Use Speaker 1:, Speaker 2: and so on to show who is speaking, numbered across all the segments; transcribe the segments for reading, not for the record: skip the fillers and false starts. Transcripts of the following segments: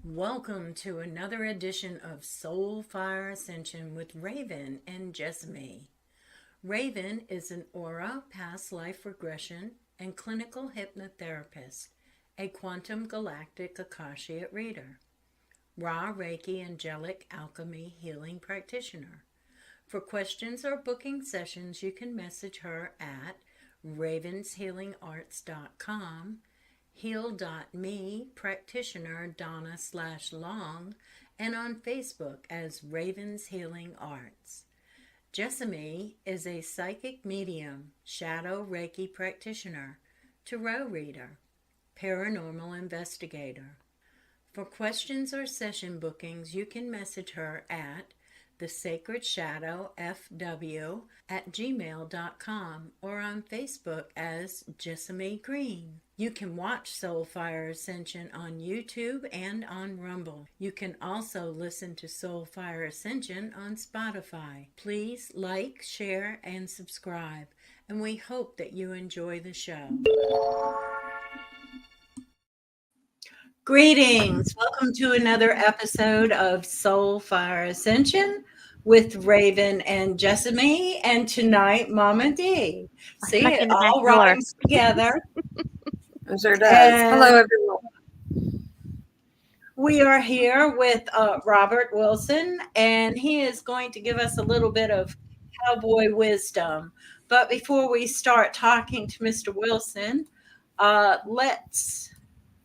Speaker 1: Welcome to another edition of Soul Fire Ascension with Raven and Jessamy. Raven is an aura, past life regression, and clinical hypnotherapist, a quantum galactic Akashic reader, Ra Reiki angelic alchemy healing practitioner. For questions or booking sessions, you can message her at ravenshealingarts.com, heal.me, practitioner Donna/Long, and on Facebook as Ravens Healing Arts. Jessamy is a psychic medium, shadow Reiki practitioner, tarot reader, paranormal investigator. For questions or session bookings, you can message her at thesacredshadowfw@gmail.com or on Facebook as Jessamy Green. You can watch Soul Fire Ascension on YouTube and on Rumble. You can also listen to Soul Fire Ascension on Spotify. Please like, share, and subscribe, and we hope that you enjoy the show. Greetings. Welcome to another episode of Soul Fire Ascension with Raven and Jessamy, and tonight Mama D. See, it all rhymes together.
Speaker 2: It sure does. And hello, everyone.
Speaker 1: We are here with Robert Wilson, and he is going to give us a little bit of cowboy wisdom. But before we start talking to Mr. Wilson, let's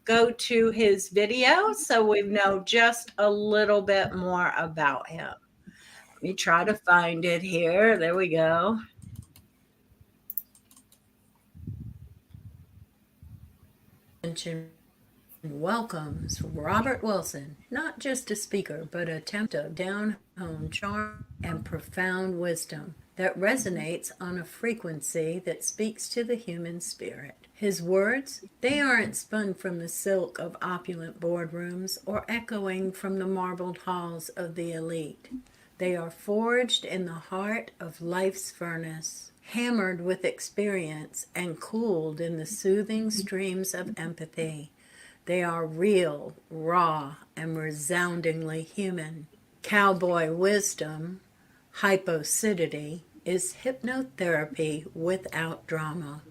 Speaker 1: go to his video so we know just a little bit more about him. Let me try to find it here. There we go. Welcomes Robert Wilson, not just a speaker, but a tempter of down-home charm and profound wisdom that resonates on a frequency that speaks to the human spirit. His words, they aren't spun from the silk of opulent boardrooms or echoing from the marbled halls of the elite. They are forged in the heart of life's furnace, hammered with experience and cooled in the soothing streams of empathy. They are real, raw, and resoundingly human. Cowboy Wisdom Hypoacidity is hypnotherapy without drama.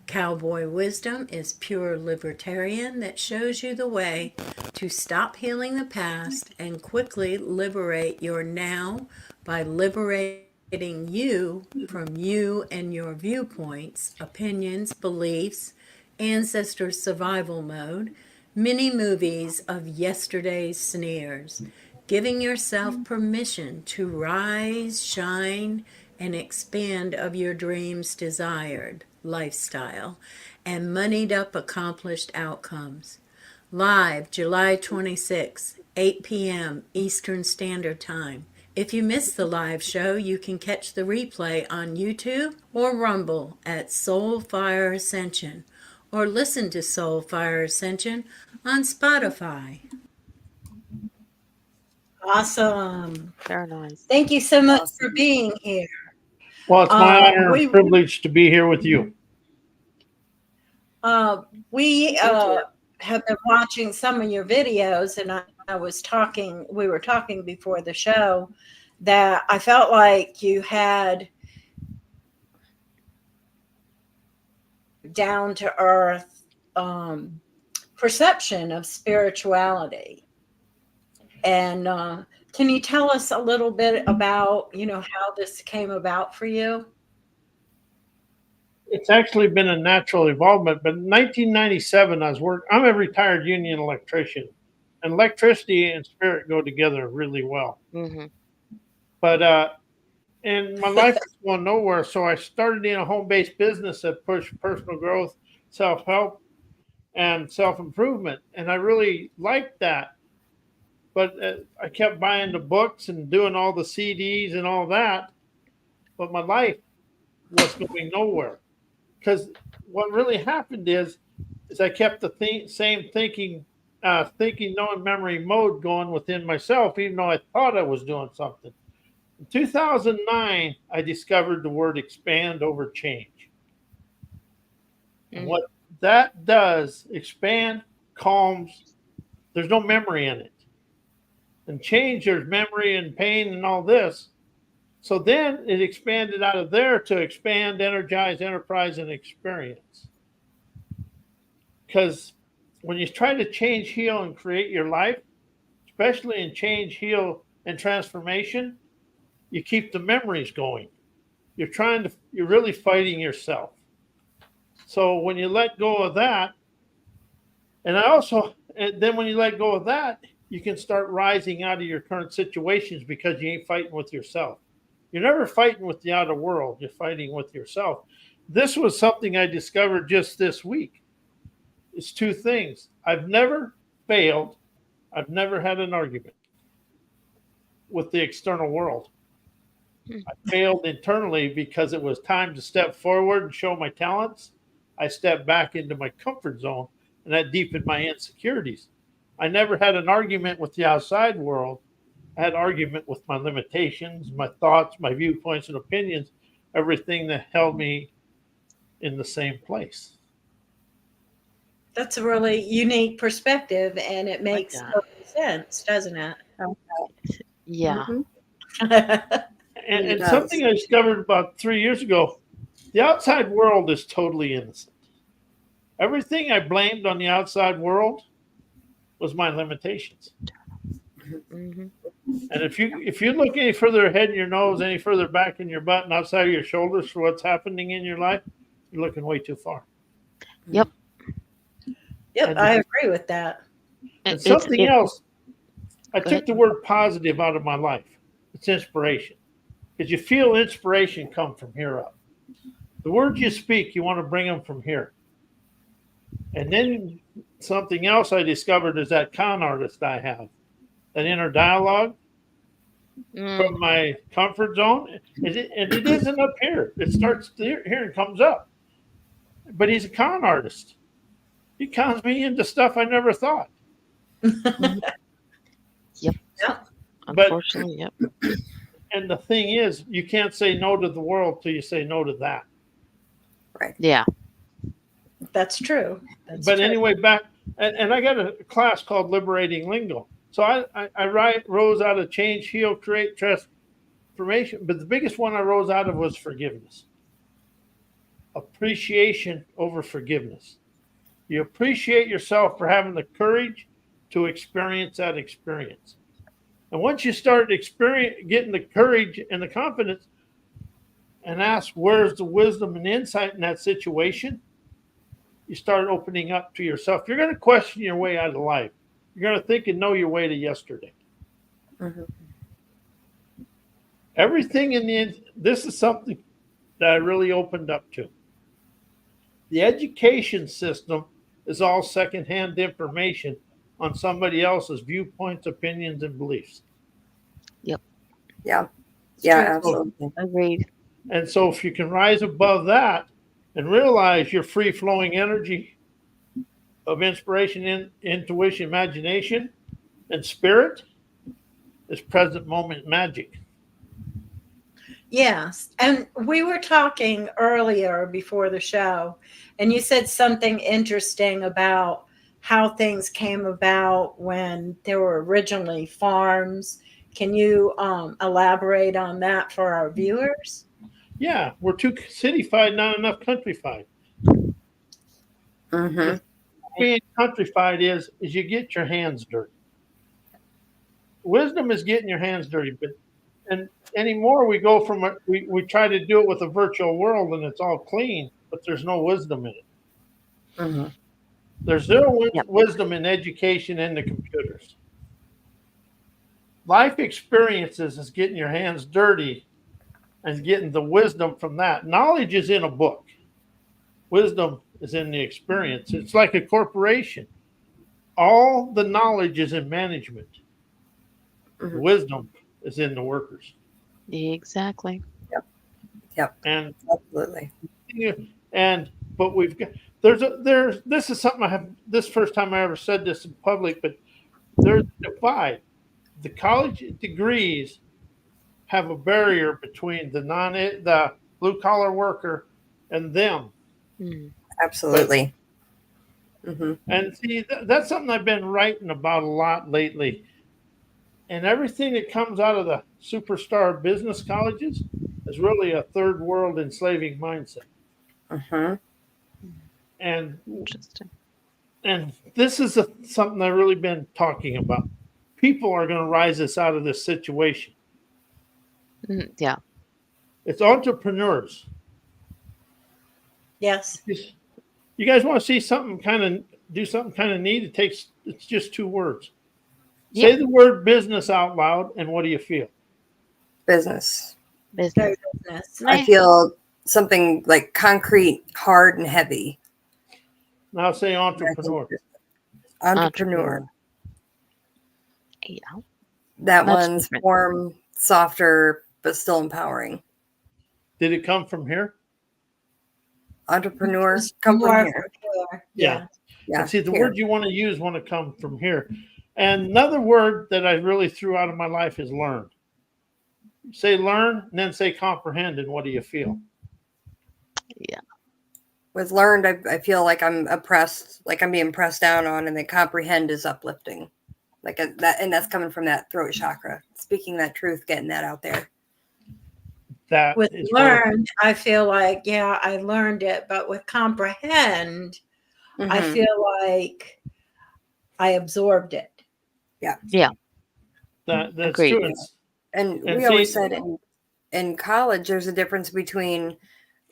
Speaker 1: Cowboy Wisdom is pure libertarian that shows you the way to stop healing the past and quickly liberate your now by liberating you from you and your viewpoints, opinions, beliefs, ancestor survival mode, mini movies of yesterday's sneers, giving yourself permission to rise, shine, and expand of your dreams desired lifestyle and moneyed up accomplished outcomes. Live July 26, 8 p.m. Eastern Standard Time. If you missed the live show, you can catch the replay on YouTube or Rumble at Soul Fire Ascension, or listen to Soul Fire Ascension on Spotify. Awesome.
Speaker 3: Very nice.
Speaker 1: Thank you so much for being here.
Speaker 4: Well, it's my honor and privilege to be here with you.
Speaker 1: We have been watching some of your videos, and we were talking before the show that I felt like you had down to earth perception of spirituality. And can you tell us a little bit about, how this came about for you?
Speaker 4: It's actually been a natural evolvement, but in 1997, I'm a retired union electrician, and electricity and spirit go together really well.
Speaker 3: Mm-hmm.
Speaker 4: But and my life was going nowhere, so I started in a home-based business that pushed personal growth, self-help, and self-improvement, and I really liked that. But I kept buying the books and doing all the CDs and all that, but my life was going nowhere. Because what really happened is I kept the same thinking, knowing, memory mode going within myself, even though I thought I was doing something. In 2009, I discovered the word expand over change. And what that does, expand, calms, there's no memory in it. And change, there's memory and pain and all this. So then it expanded out of there to expand, energize, enterprise, and experience. Because when you try to change, heal, and create your life, especially in change, heal, and transformation, you keep the memories going. You're really fighting yourself. So when you let go of that, and then when you let go of that, you can start rising out of your current situations because you ain't fighting with yourself. You're never fighting with the outer world. You're fighting with yourself. This was something I discovered just this week. It's two things. I've never failed. I've never had an argument with the external world. I failed internally because it was time to step forward and show my talents. I stepped back into my comfort zone, and that deepened my insecurities. I never had an argument with the outside world. I had an argument with my limitations, my thoughts, my viewpoints and opinions, everything that held me in the same place.
Speaker 3: That's a really unique perspective, and it makes total sense, doesn't it?
Speaker 5: Yeah.
Speaker 4: And something I discovered about 3 years ago, the outside world is totally innocent. Everything I blamed on the outside world was my limitations.
Speaker 5: Mm-hmm.
Speaker 4: And if you look any further ahead in your nose, any further back in your butt, and outside of your shoulders for what's happening in your life, you're looking way too far.
Speaker 5: Yep.
Speaker 3: Yep, I agree with that.
Speaker 4: And something else, I took the word positive out of my life. It's inspiration. Because you feel inspiration come from here up. The words you speak, you want to bring them from here. And then something else I discovered is that con artist I have. That inner dialogue from my comfort zone. And it isn't up here. It starts here and comes up. But he's a con artist. He cons me into stuff I never thought.
Speaker 5: Yep.
Speaker 4: But,
Speaker 5: unfortunately, yep.
Speaker 4: And the thing is, you can't say no to the world till you say no to that.
Speaker 2: Right.
Speaker 5: Yeah.
Speaker 3: That's true.
Speaker 4: Anyway, back, and I got a class called Liberating Lingo. So I rose out of change, heal, create, transformation. But the biggest one I rose out of was forgiveness. Appreciation over forgiveness. You appreciate yourself for having the courage to experience that experience. And once you start getting the courage and the confidence and ask, where's the wisdom and insight in that situation? You start opening up to yourself. You're going to question your way out of life. You're going to think and know your way to yesterday.
Speaker 2: Mm-hmm.
Speaker 4: Everything this is something that I really opened up to. The education system is all secondhand information on somebody else's viewpoints, opinions, and beliefs.
Speaker 5: Yep.
Speaker 2: Yeah. Yeah, absolutely.
Speaker 5: Agreed.
Speaker 4: And so if you can rise above that and realize your free-flowing energy of inspiration, intuition, imagination, and spirit is present moment magic.
Speaker 3: Yes. And we were talking earlier before the show, and you said something interesting about how things came about when there were originally farms. Can you elaborate on that for our viewers?
Speaker 4: Yeah, we're too cityfied, not enough countryfied.
Speaker 2: Mm-hmm.
Speaker 4: Being countryfied is you get your hands dirty. Wisdom is getting your hands dirty, and anymore we go from we try to do it with a virtual world and it's all clean, but there's no wisdom in it.
Speaker 2: Mm-hmm.
Speaker 4: There's zero wisdom in education and the computers. Life experiences is getting your hands dirty and getting the wisdom from that. Knowledge is in a book. Wisdom is in the experience. It's like a corporation. All the knowledge is in management.
Speaker 2: Mm-hmm.
Speaker 4: Wisdom is in the workers.
Speaker 5: Exactly.
Speaker 2: Yep.
Speaker 4: And
Speaker 2: Absolutely.
Speaker 4: But we've got this is something I have this first time I ever said this in public, but there's a divide. The college degrees have a barrier between the blue collar worker and them.
Speaker 5: Mm.
Speaker 2: Absolutely. Hmm.
Speaker 4: And see, that's something I've been writing about a lot lately. And everything that comes out of the superstar business colleges is really a third world enslaving mindset.
Speaker 2: Hmm.
Speaker 4: And
Speaker 5: Interesting.
Speaker 4: and this is something I've really been talking about. People are going to rise us out of this situation.
Speaker 5: Yeah.
Speaker 4: It's entrepreneurs.
Speaker 3: Yes.
Speaker 4: You guys want to see something do something kind of neat? It's just 2 words.
Speaker 5: Yep.
Speaker 4: Say the word business out loud, and what do you feel?
Speaker 2: Business.
Speaker 5: Business.
Speaker 3: Business.
Speaker 2: I feel something like concrete, hard, and heavy.
Speaker 4: Now say entrepreneur.
Speaker 2: Entrepreneur.
Speaker 5: Yeah.
Speaker 2: That
Speaker 5: Much
Speaker 2: one's
Speaker 5: different.
Speaker 2: warm, softer, but still empowering.
Speaker 4: Did it come from here?
Speaker 2: Entrepreneur, come from
Speaker 3: More
Speaker 2: here.
Speaker 3: for-
Speaker 4: Yeah.
Speaker 2: Yeah.
Speaker 4: And see, the
Speaker 2: here.
Speaker 4: word you want to use want to come from here. And another word that I really threw out of my life is learn. Say learn, and then say comprehend, and what do you feel?
Speaker 5: Yeah.
Speaker 2: With learned, I feel like I'm oppressed, like I'm being pressed down on, and the comprehend is uplifting. Like that, and that's coming from that throat chakra. Speaking that truth, getting that out there.
Speaker 4: That
Speaker 3: With
Speaker 4: is where-
Speaker 3: learned, I feel like, yeah, I learned it. But with comprehend, I
Speaker 2: Mhm.
Speaker 3: feel like I absorbed it.
Speaker 4: that's
Speaker 5: Agreed.
Speaker 4: true.
Speaker 2: And
Speaker 4: And
Speaker 2: we always
Speaker 4: see-
Speaker 2: said in college, there's a difference between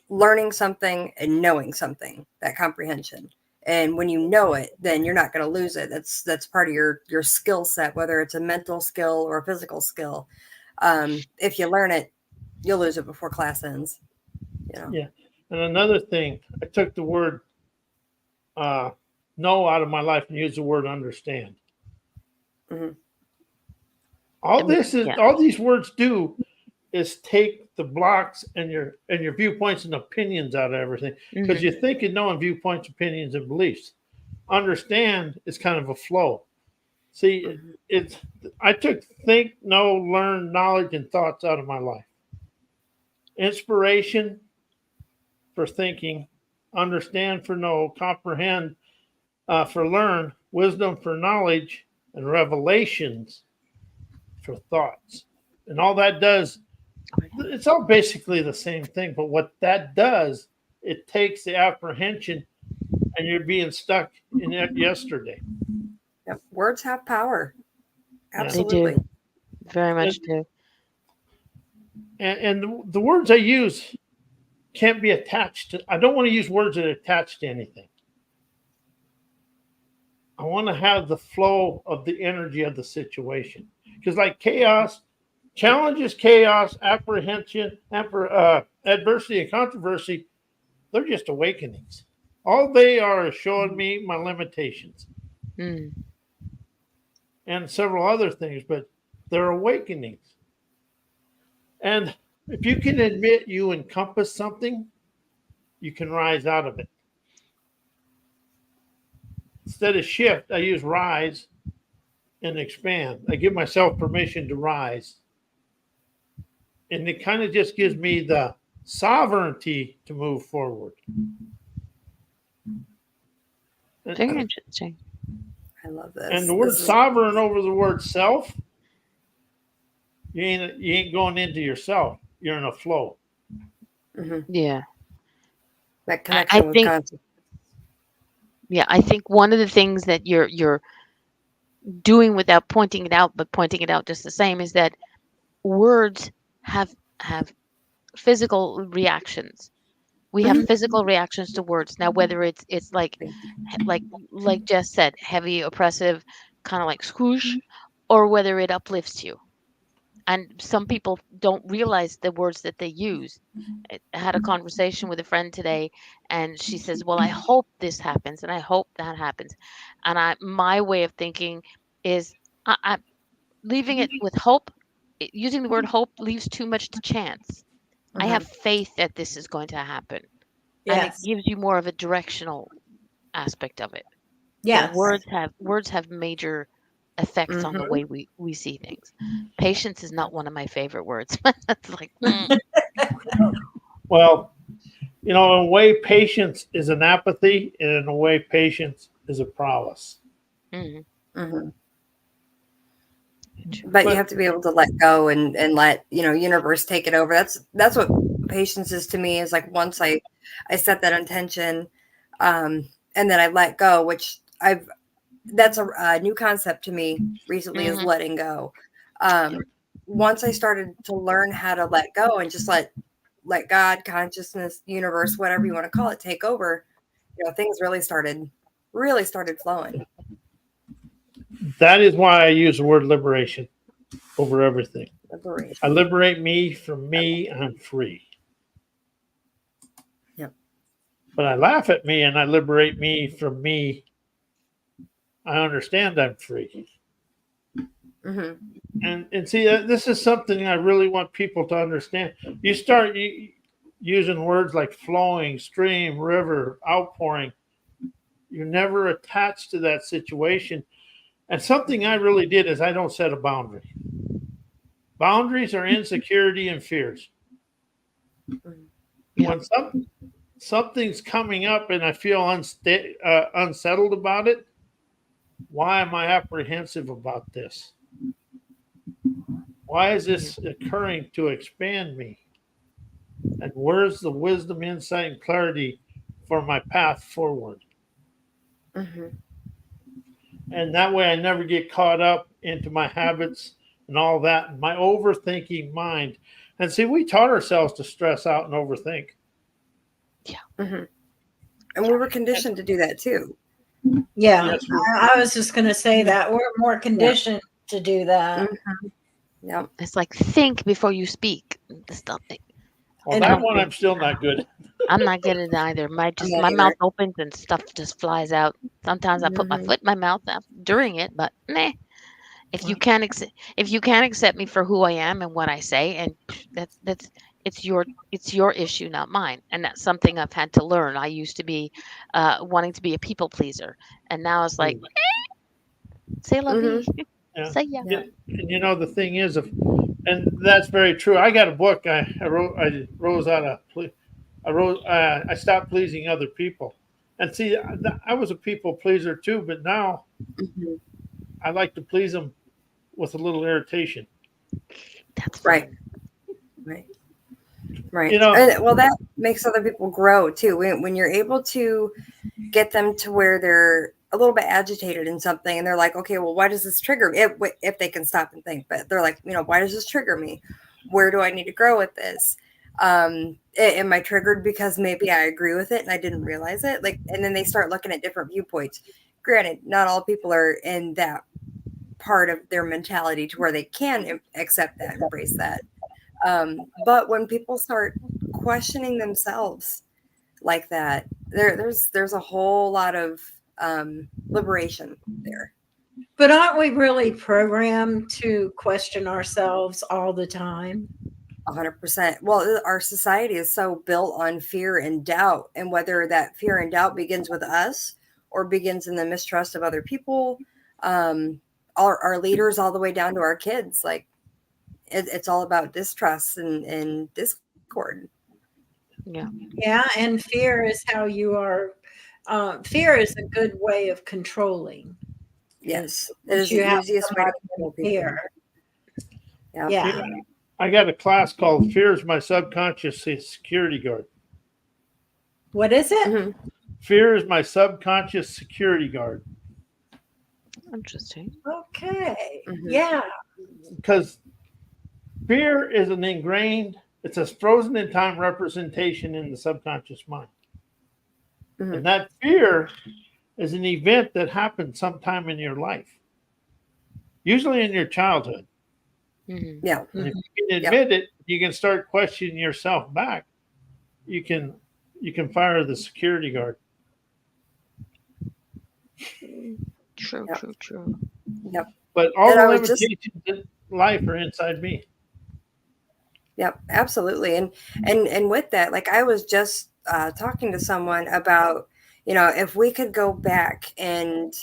Speaker 2: learning something and knowing something, that comprehension. And when you know it, then you're not going to lose it. That's part of your skill set, whether it's a mental skill or a physical skill. If you learn it, you'll lose it before class ends. You know?
Speaker 4: Yeah. And another thing, I took the word know out of my life and used the word understand.
Speaker 2: Mhm.
Speaker 4: All these words do is take the blocks and your viewpoints and opinions out of everything. Because
Speaker 5: Mhm.
Speaker 4: you think you know in viewpoints, opinions, and beliefs. Understand is kind of a flow. See, I took think, know, learn, knowledge, and thoughts out of my life. Inspiration for thinking, understand for know, comprehend for learn, wisdom for knowledge, and revelations for thoughts. And all that does, it's all basically the same thing. But what that does, it takes the apprehension and you're being stuck in it yesterday.
Speaker 2: Yep. Words have power.
Speaker 4: Yeah. They
Speaker 2: Absolutely.
Speaker 5: do. Very much do.
Speaker 4: And the words I use can't be attached to, I don't want to use words that are attached to anything. I want to have the flow of the energy of the situation. Because like chaos, challenges, chaos, apprehension, adversity, and controversy, they're just awakenings. All they are is showing me my limitations
Speaker 5: Mm.
Speaker 4: and several other things, but they're awakenings. And if you can admit you encompass something, you can rise out of it. Instead of shift, I use rise and expand. I give myself permission to rise. And it kind of just gives me the sovereignty to move forward.
Speaker 5: Very interesting.
Speaker 2: I love this.
Speaker 4: And the word sovereign over the word self, you ain't going into yourself. You're in a flow.
Speaker 2: Mhm.
Speaker 5: Yeah.
Speaker 2: That connection with
Speaker 5: think-
Speaker 2: consciousness.
Speaker 5: Yeah. I think one of the things that you're doing without pointing it out, but pointing it out just the same, is that words have physical reactions. We have physical reactions to words. Now, whether it's like Jess said, heavy, oppressive, kind of like swoosh, or whether it uplifts you. And some people don't realize the words that they use. I had a conversation with a friend today, and she says, "Well, I hope this happens, and I hope that happens." And my way of thinking is, I leaving it with hope. Using the word hope leaves too much to chance. I have faith that this is going to happen, and it
Speaker 3: Yes.
Speaker 5: gives you more of a directional aspect of it. So
Speaker 3: Yes.
Speaker 5: words have major effects on the way we see things. Patience is not one of my favorite words. It's like,
Speaker 4: Well, in a way, patience is an apathy, and in a way, patience is a prowess.
Speaker 5: mhm.
Speaker 2: But you have to be able to let go and let universe take it over. That's what patience is to me. Is like once I set that intention, and then I let go, which that's a new concept to me recently, is letting go. Once I started to learn how to let go and just let God, consciousness, universe, whatever you want to call it, take over, things really started flowing.
Speaker 4: That is why I use the word liberation over everything.
Speaker 2: Liberation.
Speaker 4: I liberate me from me, I'm free.
Speaker 2: Yep.
Speaker 4: But I laugh at me and I liberate me from me, I understand I'm free. And see, this is something I really want people to understand. You start using words like flowing, stream, river, outpouring. You're never attached to that situation. And something I really did is I don't set a boundary. Boundaries are insecurity and fears.
Speaker 5: Yeah.
Speaker 4: When something's coming up and I feel unsettled about it, why am I apprehensive about this? Why is this occurring to expand me? And where's the wisdom, insight, and clarity for my path forward? And that way I never get caught up into my habits and all that, my overthinking mind. And see, we taught ourselves to stress out and overthink.
Speaker 5: Yeah.
Speaker 2: And we were conditioned to do that too.
Speaker 3: Yeah.
Speaker 4: Yes,
Speaker 3: I was just going to say that we're more conditioned to do that.
Speaker 2: Yeah.
Speaker 5: It's like think before you speak. Stuff.
Speaker 4: Well, that one I'm still not good.
Speaker 5: I'm not good at it either. My mouth opens and stuff just flies out. Sometimes I put my foot in my mouth during it, but nah. If you can't accept me for who I am and what I say, and it's your issue, not mine. And that's something I've had to learn. I used to be wanting to be a people pleaser, and now it's like, say la vie.
Speaker 4: Yeah.
Speaker 5: Say yeah.
Speaker 4: And the thing is, and that's very true. I got a book I stopped pleasing other people. And see, I was a people pleaser too, but now I like to please them with a little irritation.
Speaker 5: That's
Speaker 2: right. Right. Well, that makes other people grow too. When you're able to get them to where they're a little bit agitated in something and they're like, okay, well, why does this trigger me? If they can stop and think, but they're like, why does this trigger me? Where do I need to grow with this? Am I triggered because maybe I agree with it and I didn't realize it? And then they start looking at different viewpoints. Granted, not all people are in that part of their mentality to where they can accept that, embrace that. But when people start questioning themselves like that, there's a whole lot of liberation there.
Speaker 3: But aren't we really programmed to question ourselves all the time?
Speaker 2: 100%. Well, our society is so built on fear and doubt, and whether that fear and doubt begins with us or begins in the mistrust of other people, our leaders, all the way down to our kids, it's all about distrust and discord.
Speaker 3: Yeah, and fear is how you are. Fear is a good way of controlling.
Speaker 2: Yes, it is the easiest way to control people.
Speaker 3: Fear.
Speaker 2: Yeah.
Speaker 4: I got a class called "Fear is My Subconscious Security Guard."
Speaker 3: What is it?
Speaker 4: Fear is my subconscious security guard.
Speaker 5: Interesting.
Speaker 3: Okay. Yeah.
Speaker 4: Because fear is it's a frozen in time representation in the subconscious mind. And that fear is an event that happened sometime in your life, usually in your childhood.
Speaker 2: Yeah.
Speaker 4: And if you can admit it, you can start questioning yourself back. You can fire the security guard.
Speaker 5: True.
Speaker 2: Yep.
Speaker 4: But all the limitations in life are inside me.
Speaker 2: Yep, absolutely. And with that, I was just talking to someone about, if we could go back and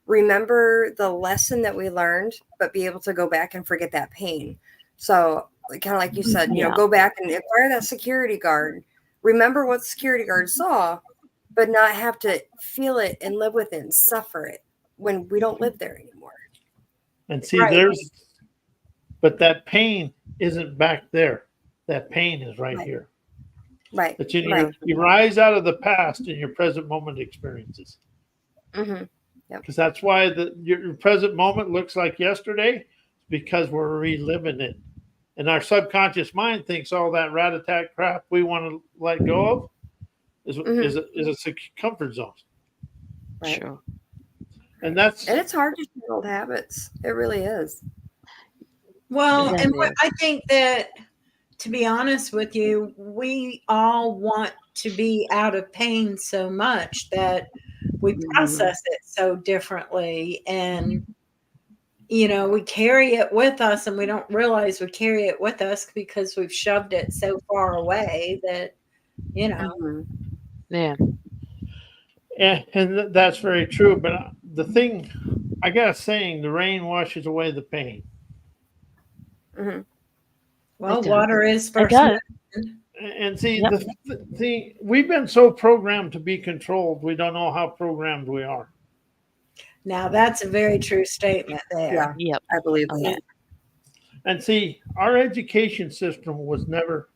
Speaker 2: remember the lesson that we learned, but be able to go back and forget that pain. So kind of like you said, you know,
Speaker 5: Yeah.
Speaker 2: go back and inquire that security guard, remember what the security guard saw, but not have to feel it and live with it and suffer it when we don't live there anymore.
Speaker 4: And see,
Speaker 3: Right.
Speaker 4: but that pain isn't back there. That pain is right
Speaker 2: Right.
Speaker 4: here.
Speaker 2: Right.
Speaker 4: It's in
Speaker 2: Right.
Speaker 4: you rise out of the past in your present moment experiences.
Speaker 2: Mm-hmm.
Speaker 4: Because that's why your present moment looks like yesterday, because we're reliving it. And our subconscious mind thinks all that rat-a-tat crap we want to let go of is a comfort zone.
Speaker 2: Right.
Speaker 5: Sure.
Speaker 4: And
Speaker 2: it's hard to change old habits. It really is.
Speaker 3: Well,
Speaker 5: Yeah.
Speaker 3: and I think that, to be honest with you, we all want to be out of pain so much that we process it so differently. And, you know, we carry it with us and we don't realize we carry it with us because we've shoved it so far away that, you know.
Speaker 2: Mhm.
Speaker 5: Yeah.
Speaker 4: and that's very true. But the thing, I got a saying: the rain washes away the pain.
Speaker 2: Mhm.
Speaker 3: Well,
Speaker 5: It does.
Speaker 3: water is
Speaker 5: It
Speaker 3: first.
Speaker 5: does.
Speaker 4: And see,
Speaker 5: Yep.
Speaker 4: we've been so programmed to be controlled, we don't know how programmed we are.
Speaker 3: Now, that's a very true statement there.
Speaker 2: Yeah,
Speaker 5: Yep.
Speaker 2: I believe
Speaker 5: Oh,
Speaker 2: that.
Speaker 4: And see, our education system was never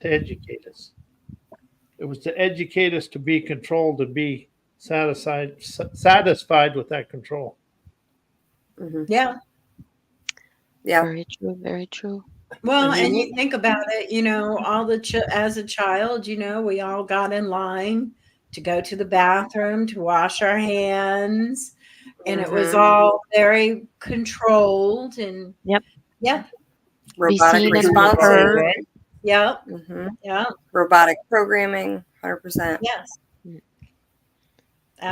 Speaker 4: to educate us. It was to educate us to be controlled, to be satisfied with that control.
Speaker 2: Mhm.
Speaker 3: Yeah.
Speaker 2: Yeah.
Speaker 5: Very true. Very true.
Speaker 3: Well,
Speaker 4: And
Speaker 3: and you think about it, you know, as a child, you know, we all got in line to go to the bathroom to wash our hands, and it was
Speaker 2: Mhm.
Speaker 3: all very controlled and
Speaker 5: Yep.
Speaker 3: yeah,
Speaker 2: Robotic
Speaker 5: seen and be
Speaker 2: responses.
Speaker 5: heard.
Speaker 4: Right?
Speaker 3: yep,
Speaker 2: Mhm.
Speaker 3: yep,
Speaker 2: Robotic programming, 100%.
Speaker 3: yes,
Speaker 4: And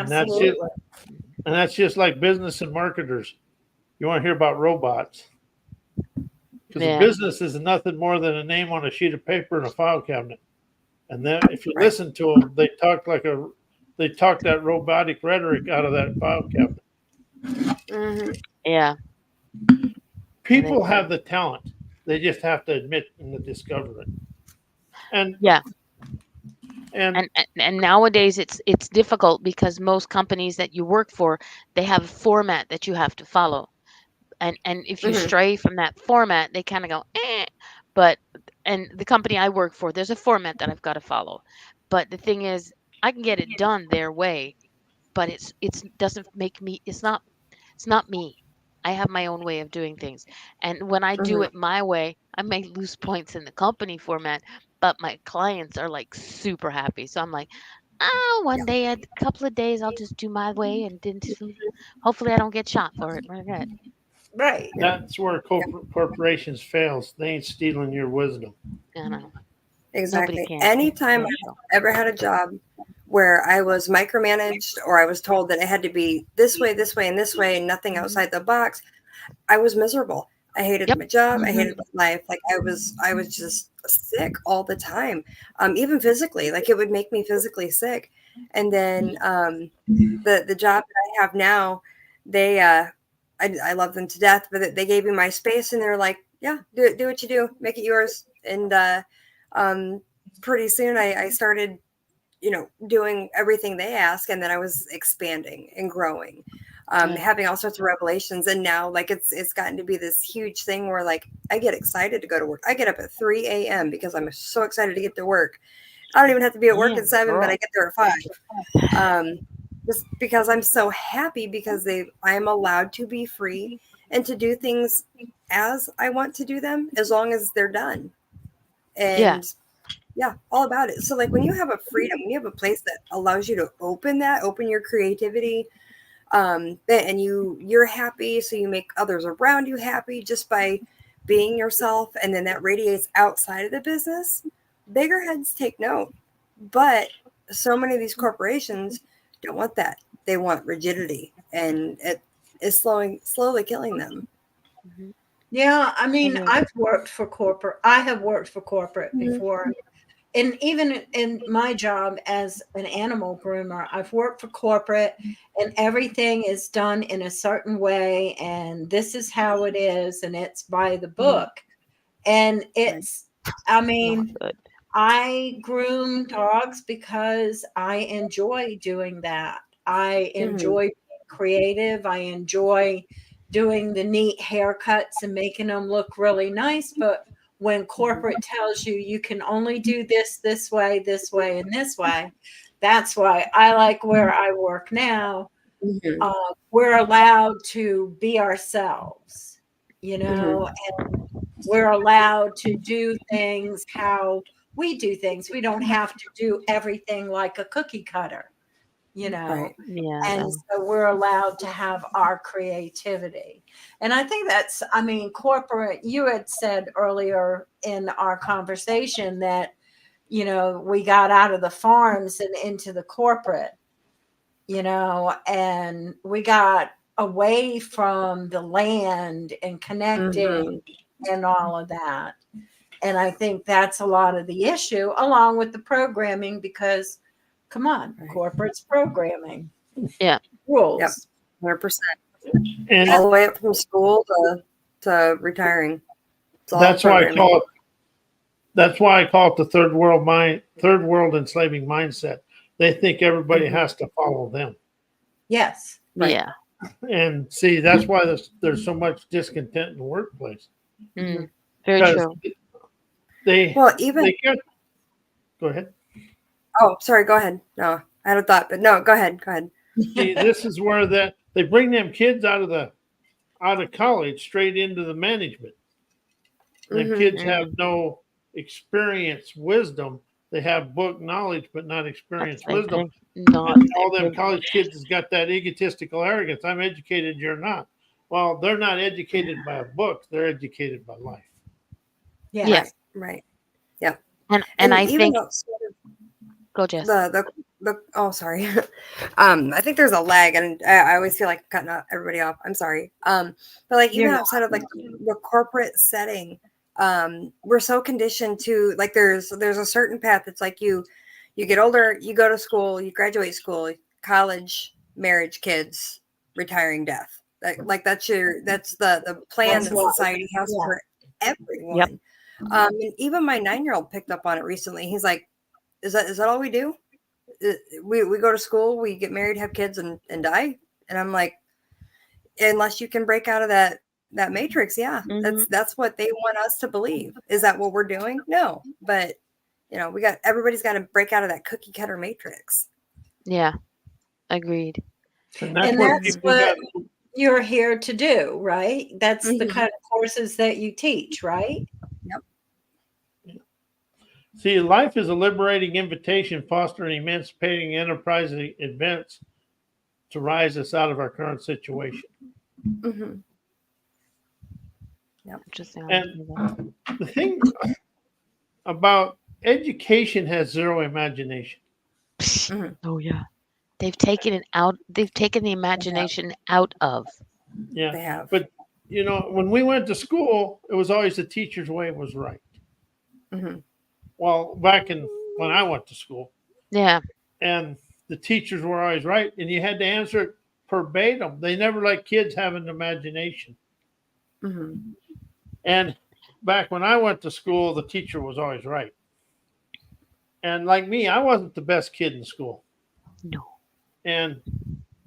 Speaker 4: that's
Speaker 3: absolutely.
Speaker 4: it. And that's just like business and marketers. You want to hear about robots? Because
Speaker 5: Yeah.
Speaker 4: a business is nothing more than a name on a sheet of paper and a file cabinet. And then if you
Speaker 2: Right.
Speaker 4: listen to them, they talk that robotic rhetoric out of that file cabinet.
Speaker 2: Mhm.
Speaker 5: Yeah.
Speaker 4: People have the talent. They just have to admit and discover it. And
Speaker 5: Yeah.
Speaker 4: and
Speaker 5: And nowadays it's difficult because most companies that you work for, they have a format that you have to follow. And if you
Speaker 2: Mhm.
Speaker 5: stray from that format, they kind of go, eh. But and the company I work for, there's a format that I've got to follow. But the thing is, I can get it done their way, but it's doesn't make me it's not me. I have my own way of doing things. And when I do
Speaker 2: Mhm.
Speaker 5: it my way, I may lose points in the company format, but my clients are like super happy. So I'm like, oh, one day, a couple of days, I'll just do my way, and then hopefully I don't get shot for it. We're good.
Speaker 3: Right.
Speaker 4: that's where corporations fails. They ain't stealing your wisdom.
Speaker 5: You know,
Speaker 2: Exactly.
Speaker 5: nobody can.
Speaker 2: Anytime
Speaker 5: Yeah,
Speaker 2: I've ever had a job where I was micromanaged or I was told that it had to be this way, and this way, and nothing outside the box, I was miserable. I hated
Speaker 5: Yep.
Speaker 2: my job. I
Speaker 3: Mhm.
Speaker 2: hated my life. Like I was just sick all the time. Even physically, like it would make me physically sick. And then the job that I have now, they I love them to death, but they gave me my space and they're like, yeah, do what you do, make it yours. And um, pretty soon I started, you know, doing everything they ask, and then I was expanding and growing,
Speaker 5: Yeah.
Speaker 2: having all sorts of revelations. And now like it's gotten to be this huge thing where like I get excited to go to work. I get up at 3 a.m. because I'm so excited to get to work. I don't even have to be at work
Speaker 5: Yeah,
Speaker 2: at 7, but
Speaker 5: girl.
Speaker 2: I get there at 5. Just because I'm so happy because I am allowed to be free and to do things as I want to do them as long as they're done.
Speaker 5: Yeah.
Speaker 2: And yeah, all about it. So like when you have a freedom, when you have a place that allows you to open your creativity, and you're happy, so you make others around you happy just by being yourself, and then that radiates outside of the business. Bigger heads take note, but so many of these corporations don't want that. They want rigidity, and it is slowly killing them.
Speaker 5: Mhm.
Speaker 3: Yeah, I mean,
Speaker 5: Mhm.
Speaker 3: I have worked for corporate
Speaker 2: Mhm.
Speaker 3: before. and even in my job as an animal groomer, I've worked for corporate, and everything is done in a certain way, and this is how it is, and it's by the book. And it's, I
Speaker 5: Not
Speaker 3: mean,
Speaker 5: good.
Speaker 3: I groom dogs because I enjoy doing that. I enjoy being creative. I enjoy doing the neat haircuts and making them look really nice. But when corporate tells you you can only do this way, and this way, that's why I like where I work now. We're allowed to be ourselves, you know, and we're allowed to do things how we do things. We don't have to do everything like a cookie cutter, you know.
Speaker 2: Right.
Speaker 5: Yeah.
Speaker 3: And so we're allowed to have our creativity. And I think that's, I mean, corporate, you had said earlier in our conversation that, you know, we got out of the farms and into the corporate, you know, and we got away from the land and connecting and all of that. And I think that's a lot of the issue, along with the programming, because come on, corporate's programming.
Speaker 5: Yeah.
Speaker 3: Rules.
Speaker 2: Yep. 100%.
Speaker 4: And
Speaker 2: All the way up from school to retiring. It's all
Speaker 4: that's why I
Speaker 2: programming.
Speaker 4: call it. That's why I call it the third world enslaving mindset. They think everybody has to follow them.
Speaker 3: Yes.
Speaker 2: Right.
Speaker 5: Yeah.
Speaker 4: And see, that's why there's so much discontent in the workplace.
Speaker 5: Very
Speaker 4: Because
Speaker 5: true.
Speaker 4: Go ahead.
Speaker 2: Oh, sorry. Go ahead. No, I had a thought, but no, go ahead. Go ahead.
Speaker 4: See, this is where they bring them kids out of college straight into the management. The kids have no experience, wisdom. They have book knowledge, but not experience,
Speaker 5: Same
Speaker 4: wisdom.
Speaker 5: thing. Not
Speaker 4: And all them
Speaker 5: every-
Speaker 4: college kids has got that egotistical arrogance. I'm educated, you're not. Well, they're not educated by a book. They're educated by life.
Speaker 3: Yeah.
Speaker 5: Yes.
Speaker 2: Right.
Speaker 5: And I
Speaker 2: even
Speaker 5: think
Speaker 2: though sort of
Speaker 5: go Jess.
Speaker 2: the oh, sorry. I think there's a lag, and I always feel like I'm cutting everybody off. I'm sorry. But like even
Speaker 3: You're
Speaker 2: outside of like the corporate setting, we're so conditioned to like there's a certain path. It's like you get older, you go to school, you graduate school, college, marriage, kids, retiring, death. That's the plan
Speaker 3: That's
Speaker 2: that
Speaker 3: what-
Speaker 2: society has
Speaker 3: yeah.
Speaker 2: for everyone. And even my 9-year-old picked up on it recently. He's like, is that all we do? We go to school, we get married, have kids, and die. And I'm like, unless you can break out of that matrix, that's what they want us to believe. Is that what we're doing? No, but you know, everybody's got to break out of that cookie cutter matrix.
Speaker 5: Yeah. Agreed.
Speaker 4: And that's
Speaker 3: And
Speaker 4: what
Speaker 3: that's
Speaker 4: people
Speaker 3: what
Speaker 4: got.
Speaker 3: you're here to do, right? That's the kind of courses that you teach, right?
Speaker 4: See, life is a liberating invitation, fostering emancipating enterprising events to rise us out of our current situation.
Speaker 5: Interesting.
Speaker 4: And the thing about education has zero imagination.
Speaker 5: Oh yeah. They've taken it out. They've taken the imagination out of.
Speaker 4: Yeah.
Speaker 2: They have.
Speaker 4: But, you know, when we went to school, it was always the teacher's way was right. Well, back when I went to school,
Speaker 5: Yeah.
Speaker 4: and the teachers were always right, and you had to answer it verbatim. They never let kids have an imagination. And back when I went to school, the teacher was always right. And like me, I wasn't the best kid in school.
Speaker 5: No.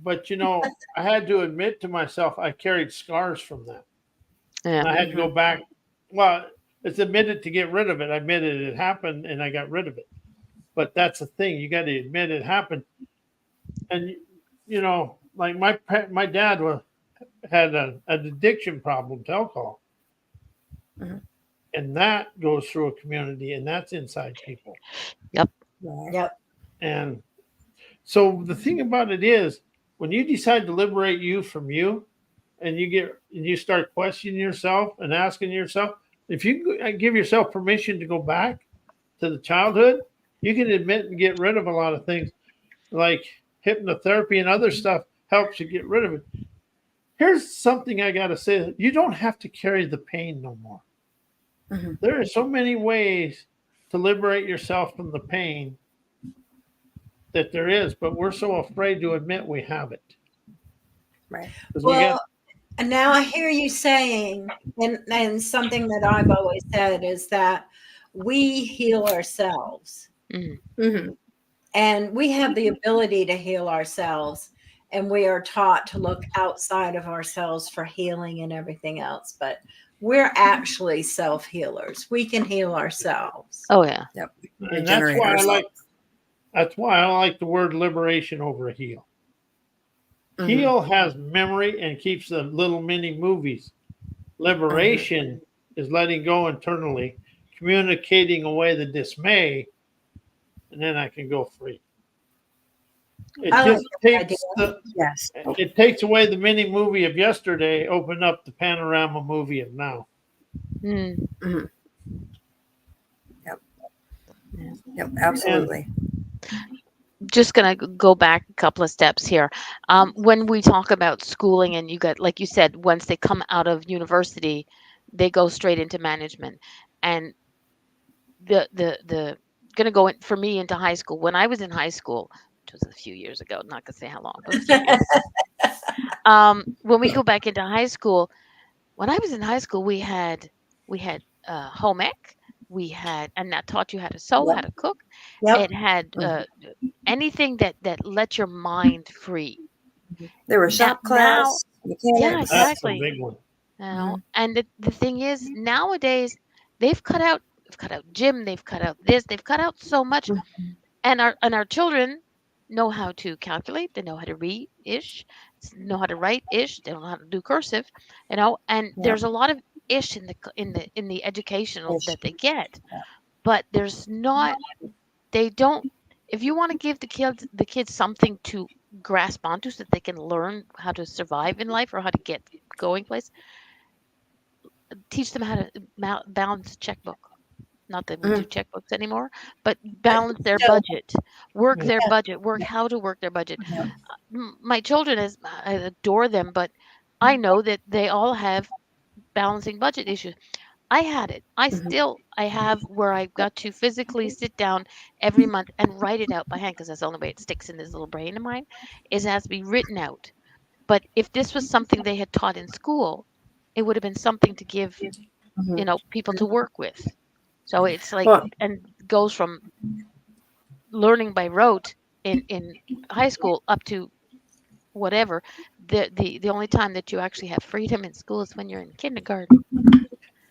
Speaker 4: But you know, I had to admit to myself I carried scars from that.
Speaker 5: Yeah.
Speaker 4: And I had to go back. Well, it's admitted to get rid of it. I admitted it happened, and I got rid of it. But that's the thing; you got to admit it happened. And you know, like my dad had an addiction problem to alcohol, and that goes through a community, and that's inside people.
Speaker 5: Yep.
Speaker 4: And so the thing about it is, when you decide to liberate you from you, and you start questioning yourself and asking yourself, if you give yourself permission to go back to the childhood, you can admit and get rid of a lot of things, like hypnotherapy and other stuff helps you get rid of it. Here's something I got to say: you don't have to carry the pain no more. There are so many ways to liberate yourself from the pain that there is, but we're so afraid to admit we have it.
Speaker 2: Right.
Speaker 4: 'Cause we
Speaker 3: Well,
Speaker 4: get,
Speaker 3: and now I hear you saying, and something that I've always said is that we heal ourselves.
Speaker 2: Mm-hmm.
Speaker 3: And we have the ability to heal ourselves. And we are taught to look outside of ourselves for healing and everything else. But we're actually self-healers. We can heal ourselves.
Speaker 5: Oh yeah.
Speaker 2: Yep.
Speaker 4: and that's
Speaker 2: Regenerate
Speaker 4: why
Speaker 2: ourselves.
Speaker 4: that's why I like the word liberation over heal.
Speaker 2: Mhm.
Speaker 4: Heal has memory and keeps the little mini movies. Liberation is letting go internally, communicating away the dismay, and then I can go free. It
Speaker 3: I like
Speaker 4: just
Speaker 3: that
Speaker 4: takes
Speaker 3: idea.
Speaker 2: Yes.
Speaker 4: it takes away the mini movie of yesterday, open up the panorama movie of now.
Speaker 5: Mm.
Speaker 2: Mhm. Yep.
Speaker 5: Yeah.
Speaker 2: Yep. Absolutely.
Speaker 5: Just gonna go back a couple of steps here. When we talk about schooling, and you got, like you said, once they come out of university, they go straight into management, and the gonna go in, for me, into high school. When I was in high school, which was a few years ago, not gonna say how long, but a few years. When we go back into high school, when I was in high school, we had home ec, and that taught you how to sew,
Speaker 2: Yep.
Speaker 5: how to cook.
Speaker 3: Yep.
Speaker 5: It had anything that let your mind free.
Speaker 2: There was shop class,
Speaker 5: Yeah,
Speaker 2: mechanics.
Speaker 4: That's a
Speaker 5: exactly.
Speaker 4: big one.
Speaker 5: And the thing is, nowadays they've cut out gym, they've cut out this, they've cut out so much, and our children know how to calculate, they know how to read ish, know how to write ish, they don't know how to do cursive, and
Speaker 2: Yep.
Speaker 5: there's a lot of ish in the educational
Speaker 2: Ish.
Speaker 5: that they get,
Speaker 2: Yeah.
Speaker 5: but there's not, they don't, if you want to give the kids something to grasp onto so that they can learn how to survive in life or how to get going place, teach them how to balance a checkbook. Not that we do checkbooks anymore, but balance their
Speaker 3: So-
Speaker 5: budget, work their
Speaker 3: Yeah.
Speaker 5: budget, work how to work their budget.
Speaker 2: Yeah.
Speaker 5: My children, I adore them, but I know that they all have balancing budget issues. I had it. I have, where I've got to physically sit down every month and write it out by hand, because that's the only way it sticks in this little brain of mine, is it has to be written out. But if this was something they had taught in school, it would have been something to give, people to work with. So it's like,
Speaker 2: Well,
Speaker 5: and goes from learning by rote in high school up to whatever. The only time that you actually have freedom in school is when you're in kindergarten.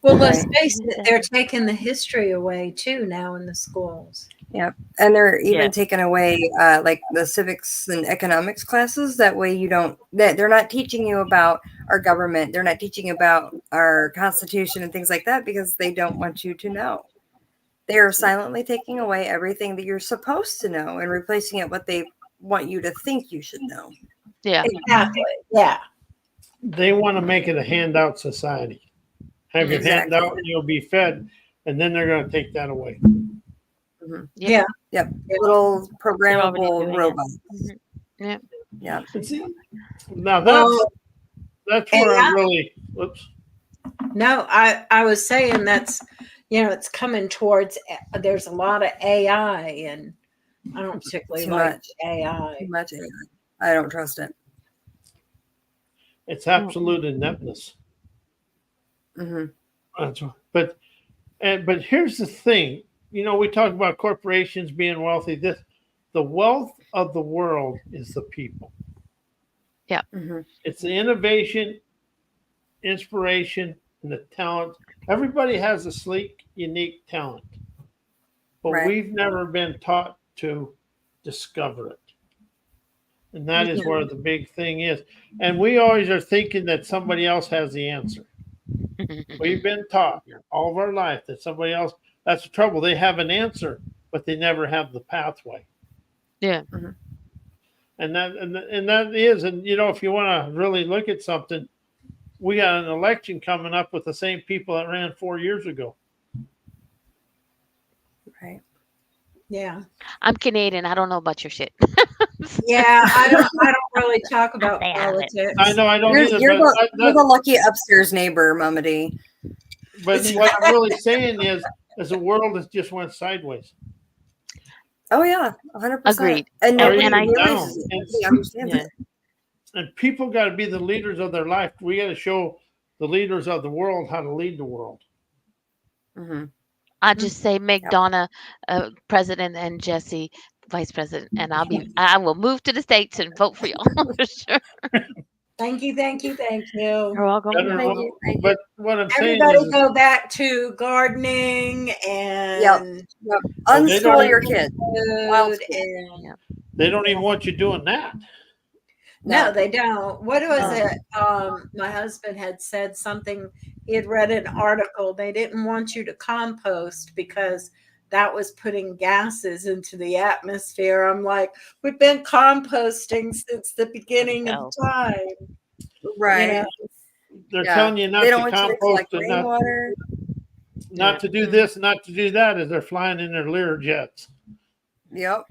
Speaker 3: Well, let's
Speaker 2: Right.
Speaker 3: face it, they're taking the history away too now in the schools.
Speaker 2: Yep. And they're even
Speaker 5: Yeah.
Speaker 2: taking away like the civics and economics classes. That way you don't, they're not teaching you about our government. They're not teaching about our constitution and things like that because they don't want you to know. They're silently taking away everything that you're supposed to know and replacing it with what they want you to think you should know.
Speaker 5: Yeah.
Speaker 3: Exactly. Yeah.
Speaker 4: They want to make it a handout society. Have your
Speaker 2: Exactly.
Speaker 4: handout and you'll be fed, and then they're going to take that away.
Speaker 3: Yeah.
Speaker 2: Yep. Little
Speaker 5: already
Speaker 2: programmable
Speaker 5: doing it.
Speaker 2: robots.
Speaker 5: Yeah.
Speaker 2: Yeah.
Speaker 4: And see, now
Speaker 3: Well,
Speaker 4: that's where
Speaker 3: AI
Speaker 4: I'm really. Whoops.
Speaker 3: No, I was saying that's, it's coming towards, there's a lot of AI, and I don't particularly
Speaker 2: Too
Speaker 3: like
Speaker 2: much.
Speaker 3: AI.
Speaker 2: Too much. I don't trust it.
Speaker 4: It's absolute ineptness.
Speaker 2: Mm-hmm.
Speaker 4: That's what, but here's the thing. We talk about corporations being wealthy. The wealth of the world is the people.
Speaker 5: Yeah.
Speaker 2: Mm-hmm.
Speaker 4: It's the innovation, inspiration, and the talent. Everybody has a sleek, unique talent, but
Speaker 2: Right.
Speaker 4: we've never been taught to discover it. And that is where the big thing is. And we always are thinking that somebody else has the answer. We've been taught all of our life that somebody else, that's the trouble. They have an answer, but they never have the pathway.
Speaker 5: Yeah.
Speaker 2: Mm-hmm.
Speaker 4: And that is, and if you want to really look at something, we got an election coming up with the same people that ran 4 years ago.
Speaker 2: Right.
Speaker 3: Yeah.
Speaker 5: I'm Canadian. I don't know about your shit.
Speaker 3: Yeah. I don't really talk about
Speaker 5: They have it.
Speaker 3: politics.
Speaker 4: I know I don't either,
Speaker 2: You're
Speaker 4: but
Speaker 2: the lucky upstairs neighbor, Mama D.
Speaker 4: but what I'm really saying is as a world has just went sideways.
Speaker 2: Oh yeah, 100%.
Speaker 5: Agreed.
Speaker 2: And
Speaker 4: Are
Speaker 2: nobody
Speaker 5: And I
Speaker 4: you down?
Speaker 2: realizes it. Nobody understands
Speaker 5: Yeah.
Speaker 2: it.
Speaker 4: And people got to be the leaders of their life. We got to show the leaders of the world how to lead the world.
Speaker 2: Mm-hmm.
Speaker 5: I just say make
Speaker 2: Yep.
Speaker 5: Donna president and Jesse vice president, and I will move to the States and vote for y'all for sure.
Speaker 3: Thank you, thank you, thank you.
Speaker 5: You're welcome.
Speaker 4: Better
Speaker 5: You're
Speaker 2: Thank
Speaker 5: welcome.
Speaker 2: you. Thank you.
Speaker 4: But what I'm saying
Speaker 3: Everybody
Speaker 4: is,
Speaker 3: go back to gardening and
Speaker 2: Yep.
Speaker 4: Oh, they
Speaker 2: Unschool
Speaker 4: don't-
Speaker 2: your kids. Wild
Speaker 3: food
Speaker 2: school.
Speaker 3: and
Speaker 5: Yeah.
Speaker 4: they don't even want you doing that.
Speaker 3: no, they don't. What was
Speaker 5: No.
Speaker 3: it? My husband had said something. He had read an article. They didn't want you to compost because that was putting gases into the atmosphere. I'm like, we've been composting since the beginning of time.
Speaker 2: Right.
Speaker 3: You know?
Speaker 4: They're
Speaker 2: Yeah.
Speaker 4: telling you not
Speaker 2: They
Speaker 4: to
Speaker 2: don't want you to
Speaker 4: compost
Speaker 2: collect
Speaker 4: and not,
Speaker 2: rainwater.
Speaker 4: not to do this, not to do that as they're flying in their Lear jets.
Speaker 2: Yep.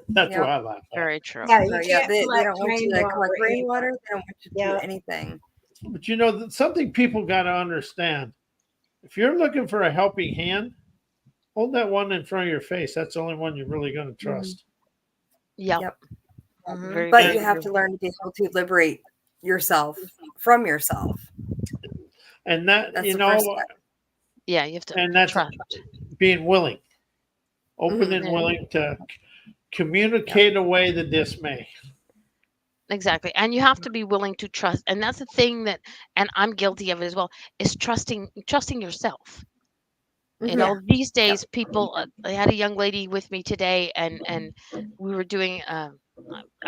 Speaker 4: That's
Speaker 2: Yep.
Speaker 4: what I laugh at.
Speaker 3: Yeah,
Speaker 5: Very true.
Speaker 3: you
Speaker 2: So, yeah,
Speaker 3: can't
Speaker 2: they
Speaker 3: collect
Speaker 2: don't want you to
Speaker 3: rainwater
Speaker 2: collect
Speaker 3: either.
Speaker 2: rainwater. They don't want you to
Speaker 3: Yeah.
Speaker 2: do anything.
Speaker 4: But you know, something people got to understand. If you're looking for a helping hand, hold that one in front of your face. That's the only one you're really going to trust.
Speaker 5: Yeah.
Speaker 2: Yep.
Speaker 3: Mhm.
Speaker 5: Very,
Speaker 2: But
Speaker 5: very
Speaker 2: you have
Speaker 5: true.
Speaker 2: to learn to be able to liberate yourself from yourself.
Speaker 4: And that,
Speaker 2: That's
Speaker 4: you
Speaker 2: the
Speaker 4: know,
Speaker 2: first step.
Speaker 5: Yeah, you have to
Speaker 4: and that's
Speaker 5: trust.
Speaker 4: being willing, open
Speaker 2: Mhm.
Speaker 4: and willing to communicate away the dismay.
Speaker 5: Exactly. And you have to be willing to trust. And that's the thing that, and I'm guilty of it as well, is trusting yourself. You
Speaker 2: Mhm.
Speaker 5: know, these days people, I had a young lady with me today and we were doing, I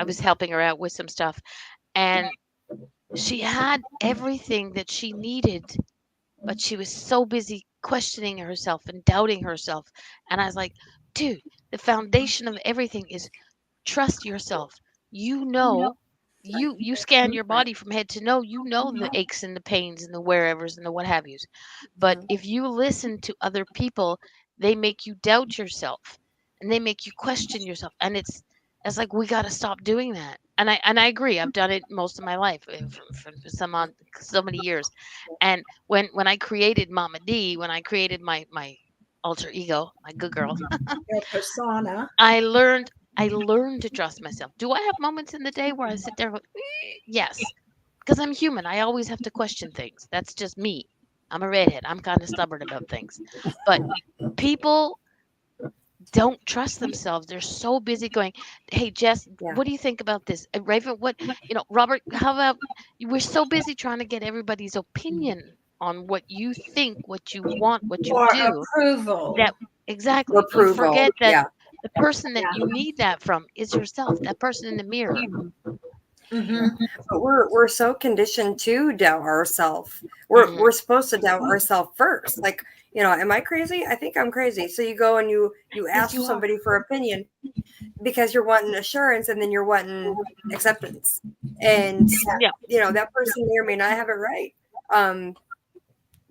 Speaker 5: was helping her out with some stuff, and she had everything that she needed, but she was so busy questioning herself and doubting herself. And I was like, dude, the foundation of everything is trust yourself. You know, you scan your body from head to toe. You know the aches and the pains and the wherevers and the what have yous. But if you listen to other people, they make you doubt yourself and they make you question yourself. And it's like we got to stop doing that. And I agree. I've done it most of my life for so many years. And when I created Mama D, when I created my alter ego, my good girl,
Speaker 3: Your persona.
Speaker 5: I learned to trust myself. Do I have moments in the day where I sit there and go, yes, because I'm human. I always have to question things. That's just me. I'm a redhead. I'm kind of stubborn about things. But people don't trust themselves. They're so busy going, hey, Jess,
Speaker 2: Yeah.
Speaker 5: what do you think about this? Raven, Robert, how about, we're so busy trying to get everybody's opinion on what you think, what you want, what you
Speaker 3: Or
Speaker 5: do.
Speaker 3: approval.
Speaker 5: That exactly. You
Speaker 2: Approval.
Speaker 5: forget that
Speaker 2: Yeah.
Speaker 5: the person that you need that from is yourself, that person in the mirror.
Speaker 3: Mhm.
Speaker 2: But we're so conditioned to doubt ourselves. We're supposed to doubt ourselves first. Like, am I crazy? I think I'm crazy. So you go and you ask
Speaker 5: you are.
Speaker 2: somebody for opinion because you're wanting assurance and then you're wanting acceptance. And
Speaker 5: Yeah.
Speaker 2: that person may or may not have it right.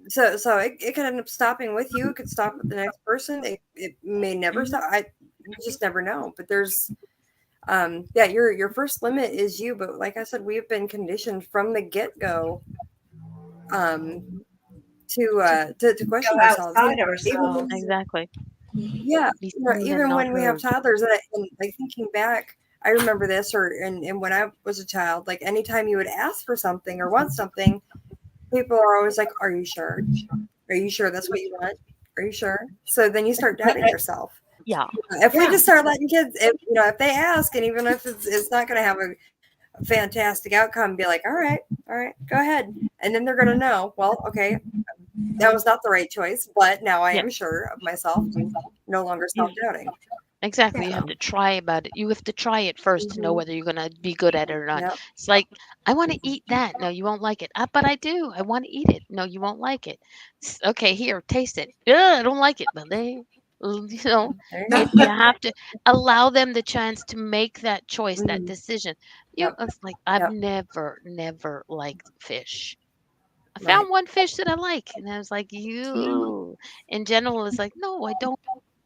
Speaker 2: So it could end up stopping with you. It could stop with the next person. It may never stop. You just never know. But there's your first limit is you. But like I said, we've been conditioned from the get-go to question
Speaker 3: Go
Speaker 2: ourselves.
Speaker 3: outside ourselves.
Speaker 5: Exactly.
Speaker 2: Yeah,
Speaker 5: Be seen and
Speaker 2: even
Speaker 5: not
Speaker 2: when we have
Speaker 5: heard.
Speaker 2: toddlers, and like thinking back, I remember this, and when I was a child, like anytime you would ask for something or want something, people are always like, "Are you sure? Are you sure that's what you want? Are you sure?" So then you start doubting yourself.
Speaker 5: Yeah.
Speaker 2: If we just start letting kids, if they ask, and even if it's not going to have a fantastic outcome, be like, all right, go ahead, and then they're going to know. Well, okay, that was not the right choice, but now I am sure of myself, and no longer self-doubting.
Speaker 5: Exactly. You have to try about it. You have to try it first to know whether you're going to be good at it or not.
Speaker 2: Yep.
Speaker 5: It's like, I want to eat that. No, you won't like it. But I do. I want to eat it. No, you won't like it. Okay, here, taste it. I don't like it. But
Speaker 2: There you
Speaker 5: you
Speaker 2: go.
Speaker 5: have to allow them the chance to make that choice, that decision. It's like, I've never liked fish. I found one fish that I like, and I was like, you. In general, it's like, no, I don't.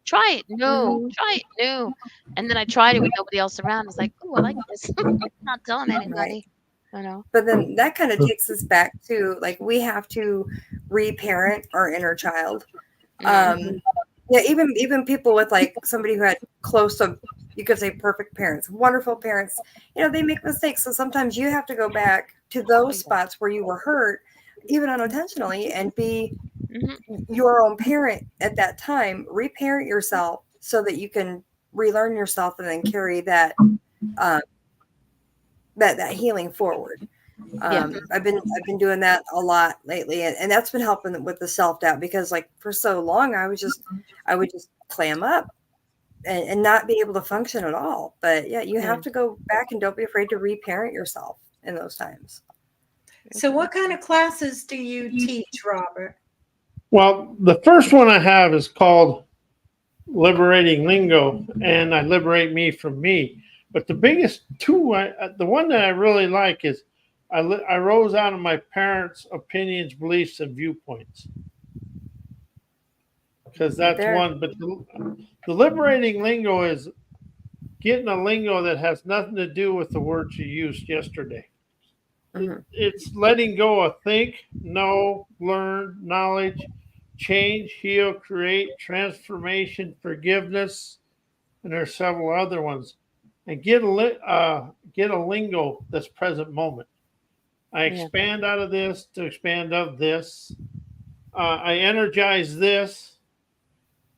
Speaker 5: Try it. No. Try it. No. And then I tried it with nobody else around. It's like, oh, I like this. Not telling anybody.
Speaker 2: But then that kind of takes us back to, like, we have to reparent our inner child. Um, yeah, even people with like somebody who had close to, you could say, perfect parents, wonderful parents, they make mistakes. So sometimes you have to go back to those spots where you were hurt, even unintentionally, and be your own parent at that time, reparent yourself so that you can relearn yourself and then carry that that healing forward. I've been doing that a lot lately, and that's been helping with the self-doubt, because like for so long I would just clam up and not be able to function at all. But yeah, you have to go back and don't be afraid to reparent yourself in those times.
Speaker 3: So what kind of classes do you teach, Robert?
Speaker 4: Well, the first one I have is called Liberating Lingo, and I liberate me from me. But the biggest two, the one that I really like is I rose out of my parents' opinions, beliefs, and viewpoints. Because that's one. But the liberating lingo is getting a lingo that has nothing to do with the words you used yesterday. It's letting go of think, know, learn, knowledge, change, heal, create, transformation, forgiveness, and there's several other ones. And get a lingo that's present moment. I expand out of this to expand of this. I energize this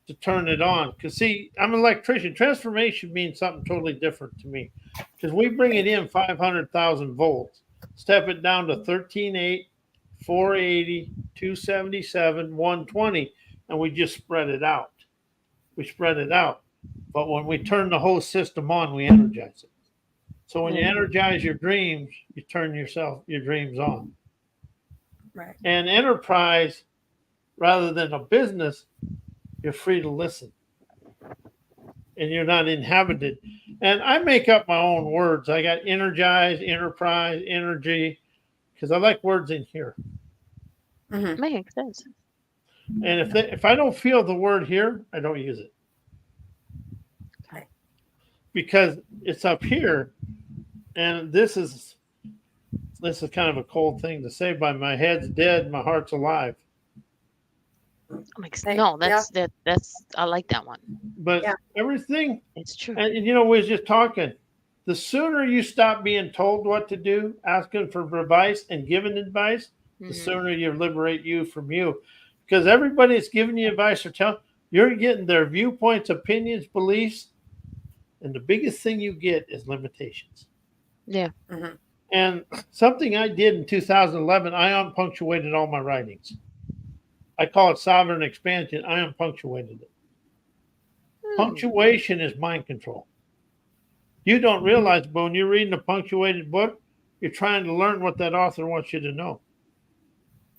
Speaker 4: to turn it on. Because see, I'm an electrician. Transformation means something totally different to me. Because we bring it in 500,000 volts, step it down to 13.8, 480, 277, 120, and we just spread it out. We spread it out. But when we turn the whole system on, we energize it. So when you energize your dreams, you turn your dreams on.
Speaker 2: Right.
Speaker 4: And enterprise, rather than a business, you're free to listen. And you're not inhabited. And I make up my own words. I got energize, enterprise, energy, because I like words in here.
Speaker 5: Makes sense.
Speaker 4: And if I don't feel the word here, I don't use it.
Speaker 2: Okay.
Speaker 4: Because it's up here, and this is kind of a cold thing to say, but my head's dead, my heart's alive.
Speaker 5: No, that's I like that one.
Speaker 4: But everything,
Speaker 5: it's true.
Speaker 4: And we was just talking. The sooner you stop being told what to do, asking for advice and giving advice, the sooner you liberate you from you. Because everybody that's giving you advice or telling, you're getting their viewpoints, opinions, beliefs, and the biggest thing you get is limitations.
Speaker 5: Yeah.
Speaker 4: And something I did in 2011, I unpunctuated all my writings. I call it sovereign expansion. I unpunctuated it. Punctuation is mind control. You don't realize, but when you're reading a punctuated book, you're trying to learn what that author wants you to know.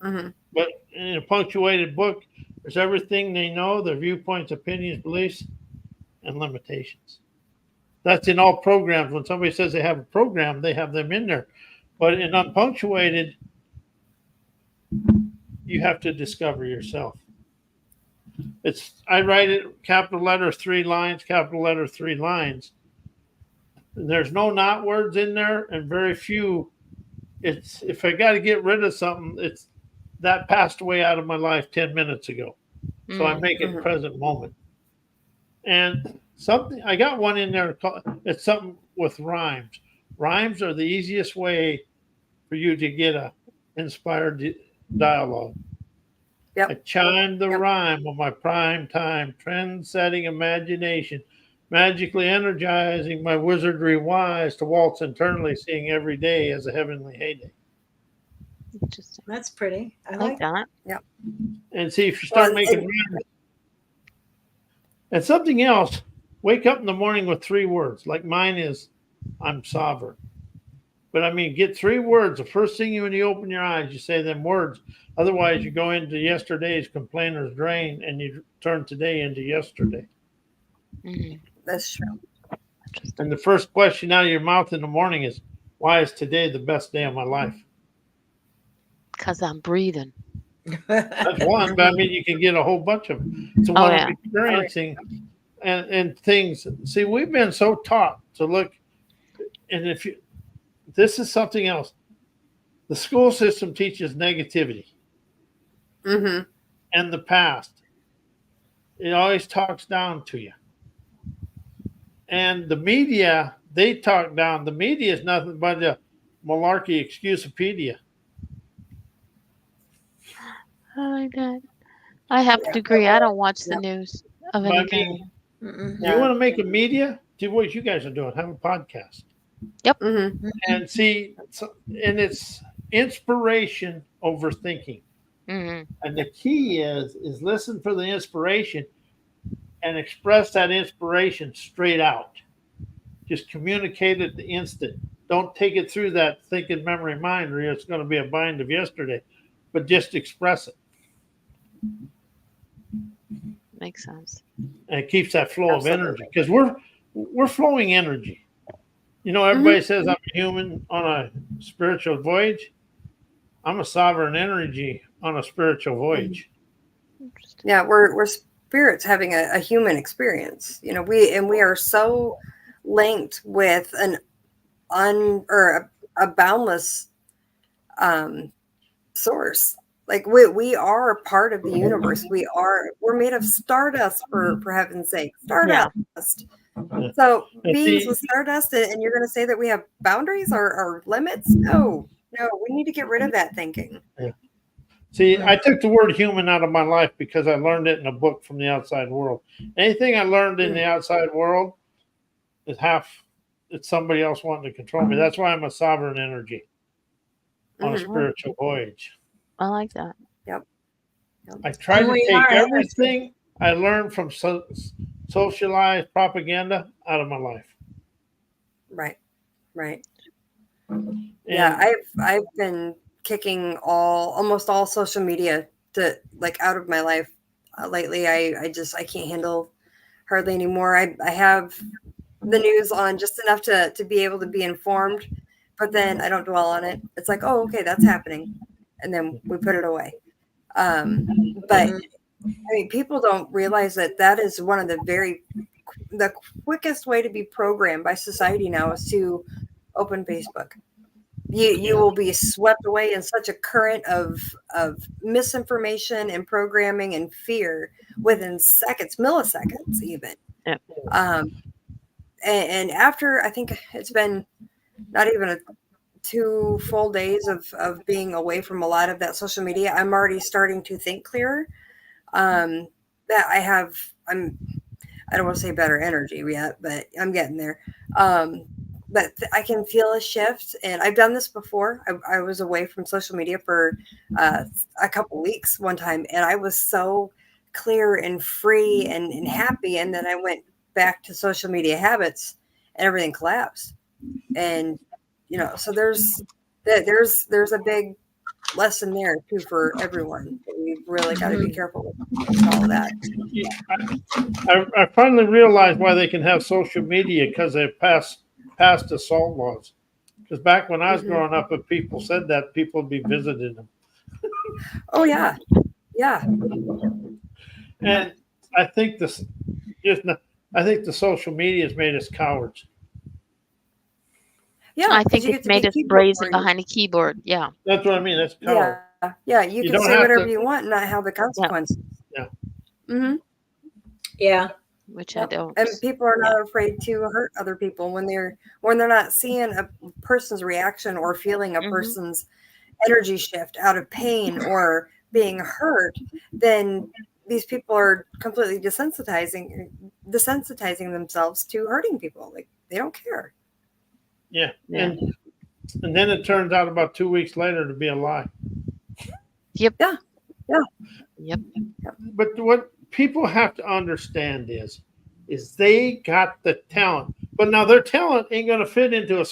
Speaker 4: But in a punctuated book, there's everything they know, their viewpoints, opinions, beliefs, and limitations. That's in all programs. When somebody says they have a program, they have them in there. But in unpunctuated, you have to discover yourself. I write it capital letter 3 lines, capital letter 3 lines. And there's no not words in there, and very few. It's if I got to get rid of something, it's that passed away out of my life 10 minutes ago. So I make it present moment. And something I got one in there. It's something with rhymes. Rhymes are the easiest way for you to get a inspired dialogue.
Speaker 2: Yep.
Speaker 4: I chimed the rhyme of my prime time, trend-setting imagination, magically energizing my wizardry wise to waltz internally, seeing every day as a heavenly heyday.
Speaker 5: Interesting.
Speaker 3: That's pretty. I
Speaker 5: like that.
Speaker 2: Yeah.
Speaker 4: And see, if you start making rhymes. And something else, wake up in the morning with 3 words. Like mine is, I'm sovereign. But I mean, get 3 words. The first thing when you open your eyes, you say them words. Otherwise, you go into yesterday's complainer's drain and you turn today into yesterday.
Speaker 2: That's true.
Speaker 4: And the first question out of your mouth in the morning is, why is today the best day of my life?
Speaker 5: Because I'm breathing.
Speaker 4: That's one, but I mean, you can get a whole bunch of them. It's what I'm experiencing and things. See, we've been so taught to look, and this is something else. The school system teaches negativity and the past. it always talks down to you. And the media, they talk down. The media is nothing but a malarkey excusopedia.
Speaker 5: I like that. I have to agree. I don't watch the news of
Speaker 4: But I
Speaker 5: any kind.
Speaker 4: mean,
Speaker 1: Mm-mm.
Speaker 4: you want to make a media? Do what you guys are doing. Have a podcast.
Speaker 2: Mm-hmm.
Speaker 4: And see, and it's inspiration over thinking.
Speaker 5: Mm-hmm.
Speaker 4: And the key is listen for the inspiration and express that inspiration straight out. Just communicate it the instant. Don't take it through that thinking memory mind, or it's going to be a bind of yesterday. But just express it,
Speaker 5: Makes sense.
Speaker 4: and it keeps that flow
Speaker 2: Absolutely.
Speaker 4: of energy, because we're flowing energy. You know, everybody says I'm a human on a spiritual voyage. I'm a sovereign energy on a spiritual voyage.
Speaker 5: Interesting.
Speaker 2: Yeah, we're spirits having a human experience. You know, we are so linked with a boundless source. Like we are a part of the universe. We're made of stardust, for heaven's sake. Stardust. So
Speaker 4: And
Speaker 2: beings
Speaker 4: see,
Speaker 2: with stardust, and you're going to say that we have boundaries or limits? No, we need to get rid of that thinking.
Speaker 4: I took the word human out of my life because I learned it in a book from the outside world. Anything I learned in the outside world is it's somebody else wanting to control me. That's why I'm a sovereign energy on a spiritual voyage.
Speaker 5: I like that.
Speaker 2: Yep.
Speaker 4: I try
Speaker 3: And
Speaker 4: to
Speaker 3: we
Speaker 4: take
Speaker 3: are
Speaker 4: everything I learned from socialized propaganda out of my life.
Speaker 2: Right.
Speaker 4: And
Speaker 2: Yeah, I've been kicking almost all social media out of my life lately. I can't handle hardly anymore. I have the news on just enough to be able to be informed, but then I don't dwell on it. It's like, oh, okay, that's happening, and then we put it away. But I mean, people don't realize that is one of the quickest way to be programmed by society now is to open Facebook. You will be swept away in such a current of misinformation and programming and fear within seconds, milliseconds even.
Speaker 5: Yeah.
Speaker 2: And after, I think it's been not even 2 full days of being away from a lot of that social media, I'm already starting to think clearer. That I don't want to say better energy yet, but I'm getting there. But I can feel a shift, and I've done this before. I was away from social media for a couple weeks one time, and I was so clear and free and happy. And then I went back to social media habits, and everything collapsed. And so there's a big lesson there too for everyone. We've really got to be careful with all of that.
Speaker 4: I finally realized why they can have social media, because they passed assault laws. Because back when I was growing up, if people said that, people would be visiting them.
Speaker 2: Oh yeah.
Speaker 4: And I think the social media has made us cowards.
Speaker 2: Yeah,
Speaker 5: I think it's made us brazen behind a keyboard. Yeah.
Speaker 4: That's what I mean. That's coward.
Speaker 2: Yeah. You can say whatever you want and not have the consequences.
Speaker 4: Yeah.
Speaker 2: Mm-hmm.
Speaker 3: Yeah.
Speaker 5: Which I don't.
Speaker 2: And people are not afraid to hurt other people when they're not seeing a person's reaction or feeling a person's energy shift out of pain or being hurt. Then these people are completely desensitizing themselves to hurting people. Like they don't care.
Speaker 4: Yeah. And then it turns out about 2 weeks later to be a lie.
Speaker 5: Yep.
Speaker 2: Yeah.
Speaker 5: Yep.
Speaker 4: But what people have to understand is they got the talent, but now their talent ain't going to fit into a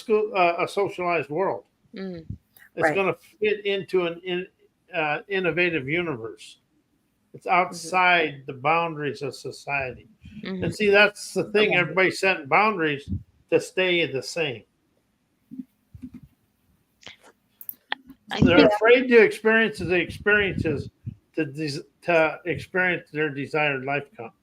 Speaker 4: socialized world.
Speaker 5: Mm.
Speaker 4: It's going to fit into an innovative universe. It's outside the boundaries of society. And see, that's the thing. Everybody's setting boundaries to stay the same. They're afraid to experience the experiences to experience their desired lifestyle.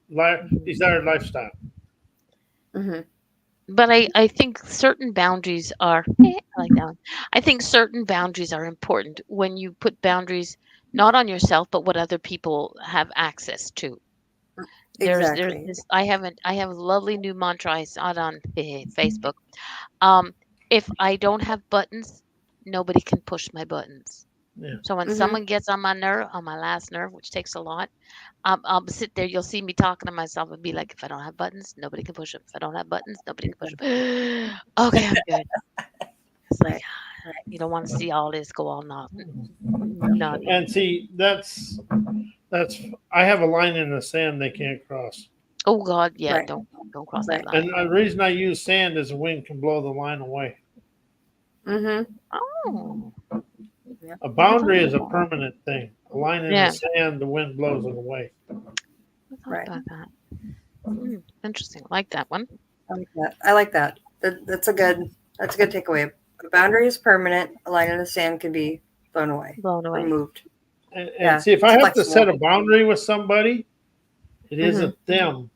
Speaker 5: But I think certain boundaries are I like that one. I think certain boundaries are important when you put boundaries not on yourself but what other people have access to. There's
Speaker 2: Exactly.
Speaker 5: this. I have a lovely new mantra I saw it on Facebook. If I don't have buttons, nobody can push my buttons.
Speaker 4: Yeah.
Speaker 5: So when
Speaker 2: Mhm.
Speaker 5: someone gets on my nerve, on my last nerve, which takes a lot, I'll sit there. You'll see me talking to myself and be like, if I don't have buttons, nobody can push them. If I don't have buttons, nobody can push them. Okay, I'm good. It's like
Speaker 2: Right. Right.
Speaker 5: you don't want to see all this go all naughty.
Speaker 4: And see, that's I have a line in the sand they can't cross.
Speaker 5: Oh God, yeah,
Speaker 2: Right.
Speaker 5: don't cross
Speaker 2: Right.
Speaker 5: that line.
Speaker 4: And the reason I use sand is the wind can blow the line away.
Speaker 2: Mm-hmm.
Speaker 5: Oh,
Speaker 4: A boundary is a permanent thing. A line in
Speaker 5: yeah.
Speaker 4: the sand, the wind blows it away.
Speaker 5: I thought
Speaker 2: Right.
Speaker 5: about that. Interesting. I like that one.
Speaker 2: I like that. I like that. That's a good takeaway. A boundary is permanent. A line in the sand can be blown away,
Speaker 5: Blown away.
Speaker 2: removed.
Speaker 4: And
Speaker 2: Yeah,
Speaker 4: see, if I
Speaker 2: it's
Speaker 4: have to set a
Speaker 2: flexible.
Speaker 4: boundary with somebody, it
Speaker 2: Mhm.
Speaker 4: isn't them.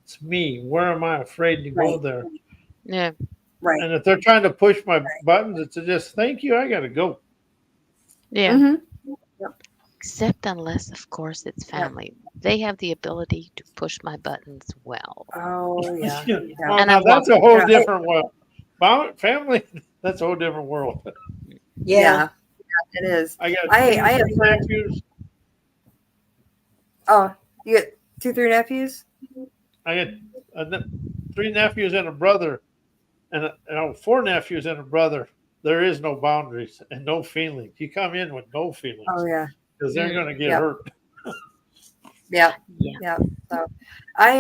Speaker 4: It's me. Where am I afraid to go
Speaker 2: Right.
Speaker 4: there?
Speaker 5: Yeah.
Speaker 2: Right.
Speaker 4: And if they're trying to push my buttons, it's just thank you. I got to go.
Speaker 5: Yeah.
Speaker 2: Mm-hmm.
Speaker 5: Except unless, of course, it's
Speaker 2: Yeah.
Speaker 5: family. They have the ability to push my buttons well.
Speaker 2: Oh yeah.
Speaker 4: Yeah.
Speaker 2: Yeah.
Speaker 4: Well,
Speaker 5: And
Speaker 4: now
Speaker 5: I've
Speaker 4: that's
Speaker 5: walked.
Speaker 4: a whole
Speaker 2: Yeah,
Speaker 4: different world. Family, that's a whole different world.
Speaker 3: Yeah.
Speaker 2: It is.
Speaker 4: I got
Speaker 2: I
Speaker 4: two,
Speaker 2: have
Speaker 4: three
Speaker 2: heard.
Speaker 4: nephews.
Speaker 2: Oh, you got 2, 3 nephews?
Speaker 4: I got three nephews and a brother, and 4 nephews and a brother. There is no boundaries and no feelings. You come in with no feelings
Speaker 2: Oh yeah.
Speaker 4: because they're going to get
Speaker 2: Yep.
Speaker 4: hurt.
Speaker 2: Yeah.
Speaker 5: Yeah.
Speaker 2: Yeah. So I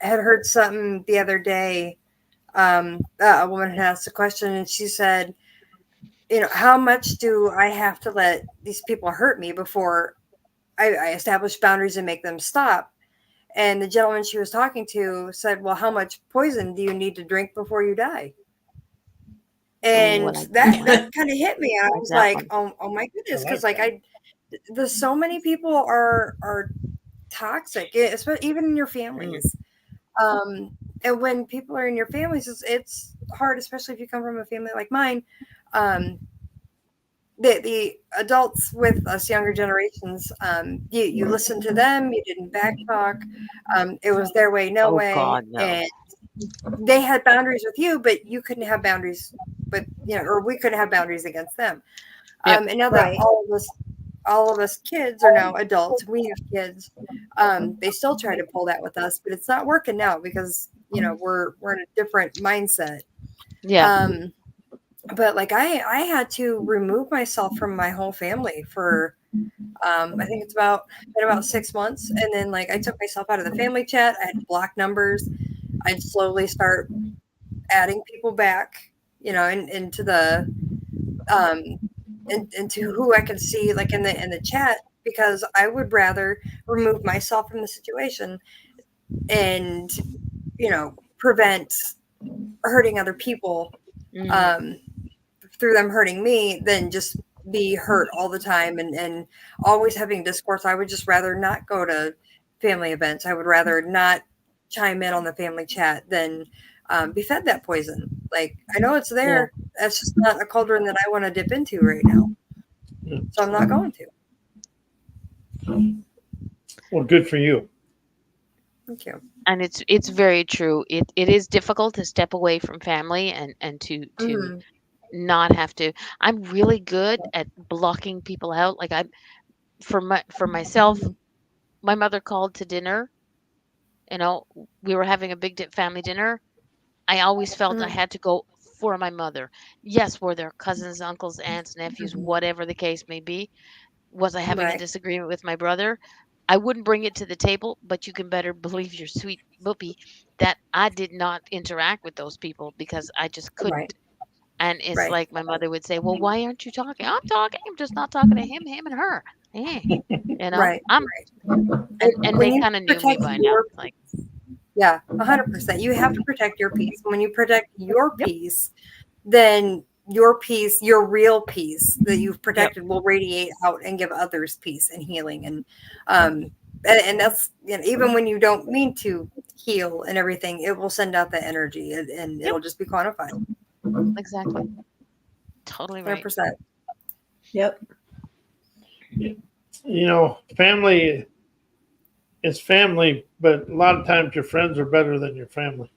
Speaker 2: had heard something the other day. A woman had asked a question and she said, how much do I have to let these people hurt me before I establish boundaries and make them stop? And the gentleman she was talking to said, well, how much poison do you need to drink before you die?
Speaker 5: Ooh, I
Speaker 2: And
Speaker 5: like that one.
Speaker 2: that kind of hit me. I
Speaker 5: Like
Speaker 2: was
Speaker 5: that
Speaker 2: like,
Speaker 5: one.
Speaker 2: oh my goodness.
Speaker 4: I
Speaker 2: Cause
Speaker 4: like
Speaker 2: like there's so many people are toxic, especially even in your families. And when people are in your families, it's hard, especially if you come from a family like mine. The adults with us younger generations, you listen to them, you didn't backtalk. It was their way, no
Speaker 5: Oh
Speaker 2: way.
Speaker 5: God, no.
Speaker 2: And they had boundaries with you, but you couldn't have boundaries with, or we couldn't have boundaries against them.
Speaker 5: Yep.
Speaker 2: And now that
Speaker 3: Right.
Speaker 2: all of us kids are now adults, we have kids. They still try to pull that with us, but it's not working now because we're in a different mindset.
Speaker 5: Yeah.
Speaker 2: But like I had to remove myself from my whole family for I think it's been about 6 months, and then like I took myself out of the family chat. I had to block numbers. I'd slowly start adding people back, into the into who I can see like in the chat, because I would rather remove myself from the situation and prevent hurting other people through them hurting me than just be hurt all the time and always having discourse. I would just rather not go to family events. I would rather not chime in on the family chat than be fed that poison. Like, I know it's there. That's just not a cauldron that I want to dip into right now. So I'm not going to.
Speaker 4: Well, good for you.
Speaker 2: Thank you.
Speaker 5: And it's very true. It is difficult to step away from family and to
Speaker 2: Mhm.
Speaker 5: not have to. I'm really good at blocking people out. Like for myself, my mother called to dinner. We were having a big family dinner. I always felt I had to go for my mother. Yes, were there cousins, uncles, aunts, nephews, whatever the case may be? Was I having a
Speaker 2: Right.
Speaker 5: disagreement with my brother? I wouldn't bring it to the table, but you can better believe your sweet boopy that I did not interact with those people because I just couldn't.
Speaker 2: Right.
Speaker 5: And it's
Speaker 2: Right.
Speaker 5: like my mother would say, "Well, why aren't you talking?" I'm talking. I'm just not talking to him and her.
Speaker 2: Right.
Speaker 5: I'm and
Speaker 2: When
Speaker 5: they
Speaker 2: you
Speaker 5: kind of knew me
Speaker 2: protect
Speaker 5: by now.
Speaker 2: your
Speaker 5: It's like,
Speaker 2: Yeah, 100%. You have to protect your peace. When you protect your
Speaker 5: Yep.
Speaker 2: peace, then your peace, your real peace that you've protected will radiate out and give others peace and healing. And that's, even when you don't mean to heal and everything, it will send out the energy and it'll just be quantified.
Speaker 5: exactly, totally right.
Speaker 2: 100%.
Speaker 3: Yep.
Speaker 4: Family it's family, but a lot of times your friends are better than your family.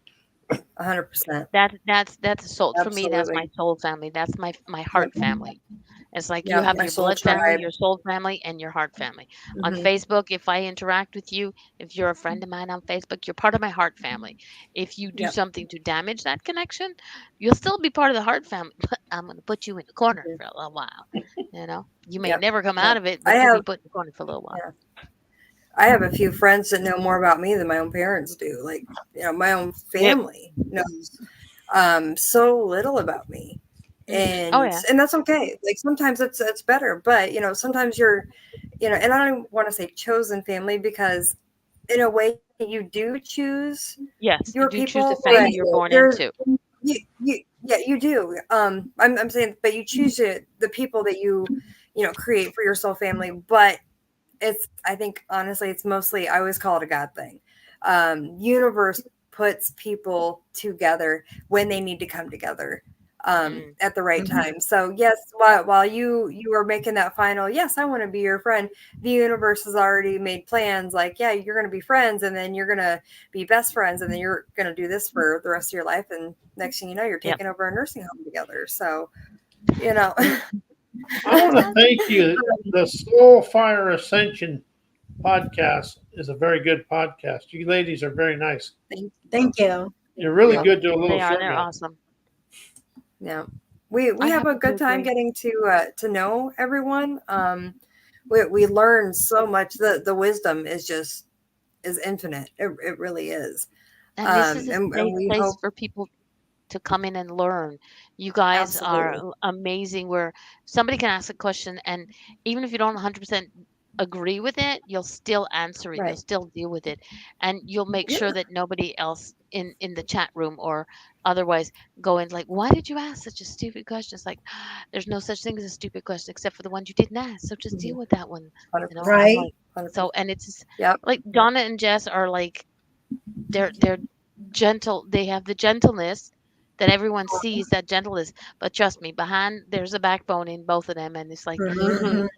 Speaker 2: 100%.
Speaker 5: That's a soul for me. That's my
Speaker 2: Absolutely.
Speaker 5: soul family. That's my
Speaker 2: Yep.
Speaker 5: heart family. It's like you
Speaker 2: Yep.
Speaker 5: have
Speaker 2: My
Speaker 5: your
Speaker 2: soul
Speaker 5: blood family,
Speaker 2: tribe.
Speaker 5: your soul family, and your heart family. On
Speaker 2: Hmm.
Speaker 5: Facebook, if I interact with you, if you're a friend of mine on Facebook, you're part of my heart family. If you do
Speaker 2: Yep.
Speaker 5: something to damage that connection, you'll still be part of the heart family, but I'm going to put you in the corner
Speaker 2: Mhm.
Speaker 5: for a little while. You may
Speaker 2: Yep.
Speaker 5: never come out
Speaker 2: Yep.
Speaker 5: of it,
Speaker 2: I
Speaker 5: but you'll be
Speaker 2: have,
Speaker 5: put in the corner for a little while.
Speaker 2: yeah, I have a few friends that know more about me than my own parents do. Like, my own
Speaker 5: Yep.
Speaker 2: family knows so little about me.
Speaker 5: Oh
Speaker 2: And
Speaker 5: yeah.
Speaker 2: that's okay. Like, sometimes it's better, but sometimes you're, and I don't want to say chosen family, because in a way you do choose
Speaker 5: Yes, you
Speaker 2: your
Speaker 5: do choose the
Speaker 2: people, but
Speaker 5: family you're born
Speaker 2: there's
Speaker 5: into.
Speaker 2: yeah, you do. I'm saying, but you choose the people that you create for your soul family. But I think honestly, it's mostly, I always call it a God thing. Universe puts people together when they need to come together
Speaker 5: Mm.
Speaker 2: at the right
Speaker 3: Mhm.
Speaker 2: time. So yes, while you are making that final, yes, I want to be your friend, the universe has already made plans, like, yeah, you're going to be friends, and then you're going to be best friends, and then you're going to do this for the rest of your life, and next thing you know, you're
Speaker 5: Yep.
Speaker 2: taking over a nursing home together. So you know
Speaker 4: I want to thank you. The Soul Fire Ascension podcast is a very good podcast. You ladies are very nice.
Speaker 3: Thank you.
Speaker 4: You're really
Speaker 2: Yeah.
Speaker 4: good to a little
Speaker 5: They are.
Speaker 4: short
Speaker 5: They're
Speaker 4: guy.
Speaker 5: awesome.
Speaker 2: Yeah, we
Speaker 5: I
Speaker 2: have a
Speaker 5: happen to
Speaker 2: good time
Speaker 5: agree.
Speaker 2: getting to know everyone. We learn so much. The wisdom is infinite. It really is.
Speaker 5: And this is a
Speaker 2: And
Speaker 5: safe
Speaker 2: we
Speaker 5: place
Speaker 2: hope,
Speaker 5: for people to come in and learn. You guys are
Speaker 2: absolutely.
Speaker 5: amazing. Where somebody can ask a question, and even if you don't 100% agree with it, you'll still answer it. You'll
Speaker 2: Right.
Speaker 5: still deal with it, and you'll make
Speaker 2: Yeah.
Speaker 5: sure that nobody else in the chat room or otherwise go in like, "Why did you ask such a stupid question?" It's like there's no such thing as a stupid question except for the ones you didn't ask. So just deal with that one.
Speaker 2: 100%.
Speaker 5: I'm
Speaker 3: Right.
Speaker 5: like,
Speaker 2: 100%.
Speaker 5: so, and it's
Speaker 2: Yep.
Speaker 5: like Donna and Jess are like they're gentle. They have the gentleness that everyone sees, that gentleness. But trust me, behind there's a backbone in both of them, and it's like
Speaker 2: Hmm.
Speaker 3: Mhm.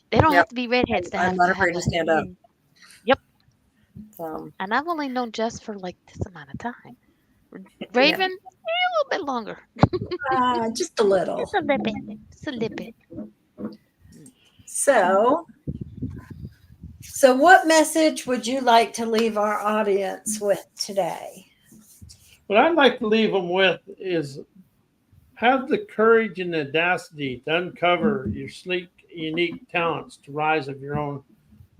Speaker 5: they don't have
Speaker 2: Yep.
Speaker 5: to be redheads to
Speaker 2: I'm
Speaker 5: have
Speaker 2: not
Speaker 5: to have
Speaker 2: afraid to
Speaker 5: a
Speaker 2: stand up.
Speaker 5: yep.
Speaker 2: So
Speaker 5: And I've only known Jess for like this amount of time.
Speaker 2: yeah.
Speaker 5: Raven, a little bit longer,
Speaker 3: Just a little.
Speaker 5: just a little bit, just a little bit.
Speaker 3: So, what message would you like to leave our audience with today?
Speaker 4: What I'd like to leave them with is have the courage and the audacity to uncover your sleek, unique talents to rise of your own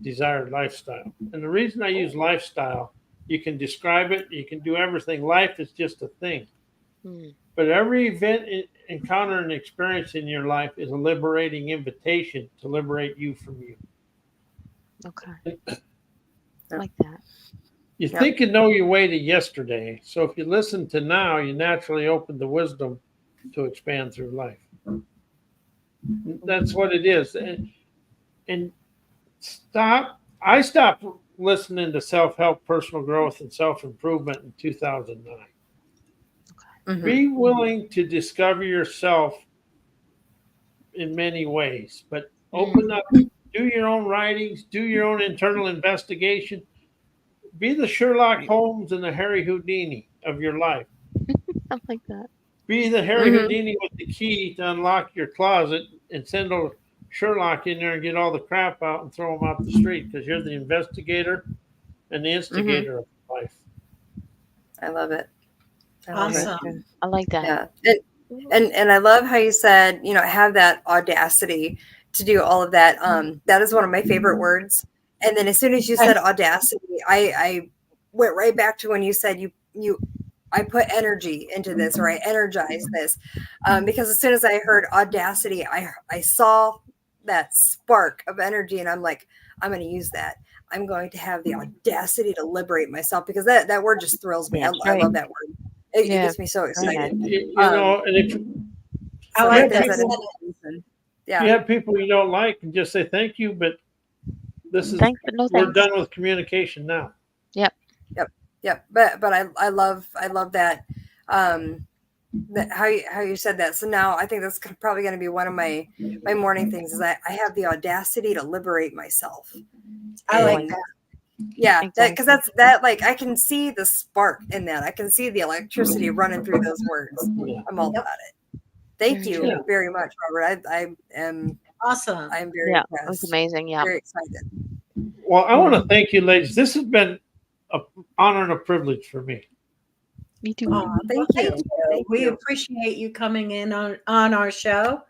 Speaker 4: desired lifestyle. And the reason I use lifestyle, you can describe it, you can do everything. Life is just a thing.
Speaker 5: Mm,
Speaker 4: But every event, encounter, and experience in your life is a liberating invitation to liberate you from you.
Speaker 5: okay,
Speaker 2: Yeah.
Speaker 5: like that.
Speaker 4: You
Speaker 2: Yep.
Speaker 4: think you know your way to yesterday. So if you listen to now, you naturally open the wisdom to expand through life. That's what it is. And I stopped listening to self-help, personal growth, and self-improvement in 2009.
Speaker 2: Mhm.
Speaker 4: Be willing to discover yourself in many ways, but open up, do your own writings, do your own internal investigation. Be the Sherlock Holmes and the Harry Houdini of your life.
Speaker 5: Something like that.
Speaker 4: Be the Harry
Speaker 2: Mhm.
Speaker 4: Houdini with the key to unlock your closet and send old Sherlock in there and get all the crap out and throw him out the street, because you're the investigator and the
Speaker 2: Mhm.
Speaker 4: instigator of life.
Speaker 2: I love it. I love it.
Speaker 3: Awesome.
Speaker 5: I like that.
Speaker 2: Yeah. And I love how you said, have that audacity to do all of that. That is one of my favorite words. And then as soon as you said audacity, I went right back to when you said I put energy into this, or I energize this, because as soon as I heard audacity, I saw that spark of energy, and I'm like, I'm going to use that. I'm going to have the audacity to liberate myself, because that word just thrills me.
Speaker 5: That's
Speaker 2: I
Speaker 5: right.
Speaker 2: love that word. It
Speaker 5: Yeah.
Speaker 2: gets me so excited.
Speaker 4: You know, and if
Speaker 3: I
Speaker 2: So
Speaker 3: like
Speaker 2: that's
Speaker 3: that.
Speaker 2: an
Speaker 4: you have people you don't like, and just say thank you, but this is
Speaker 5: Thanks, but no
Speaker 4: we're
Speaker 5: thanks.
Speaker 4: done with communication now.
Speaker 5: Yep.
Speaker 2: Yep. But I love that. That how you said that. So now I think that's probably going to be one of my morning things, is I have the audacity to liberate myself.
Speaker 3: I like
Speaker 2: And
Speaker 3: that.
Speaker 2: Yeah,
Speaker 5: Exactly.
Speaker 2: because that like I can see the spark in that. I can see the electricity running through those words.
Speaker 4: Yeah.
Speaker 2: I'm all
Speaker 3: Yep.
Speaker 2: about it. Thank
Speaker 5: Very
Speaker 2: you
Speaker 5: true.
Speaker 2: very much, Robert. I'm
Speaker 3: Awesome.
Speaker 2: very
Speaker 5: Yeah, it was
Speaker 2: impressed.
Speaker 5: amazing. Yeah.
Speaker 2: Very excited.
Speaker 4: Well, I want to thank you, ladies. This has been an honor and a privilege for me.
Speaker 5: Me too.
Speaker 3: Well,
Speaker 2: Thank you. Thank
Speaker 3: We
Speaker 2: you.
Speaker 3: appreciate you coming in on our show.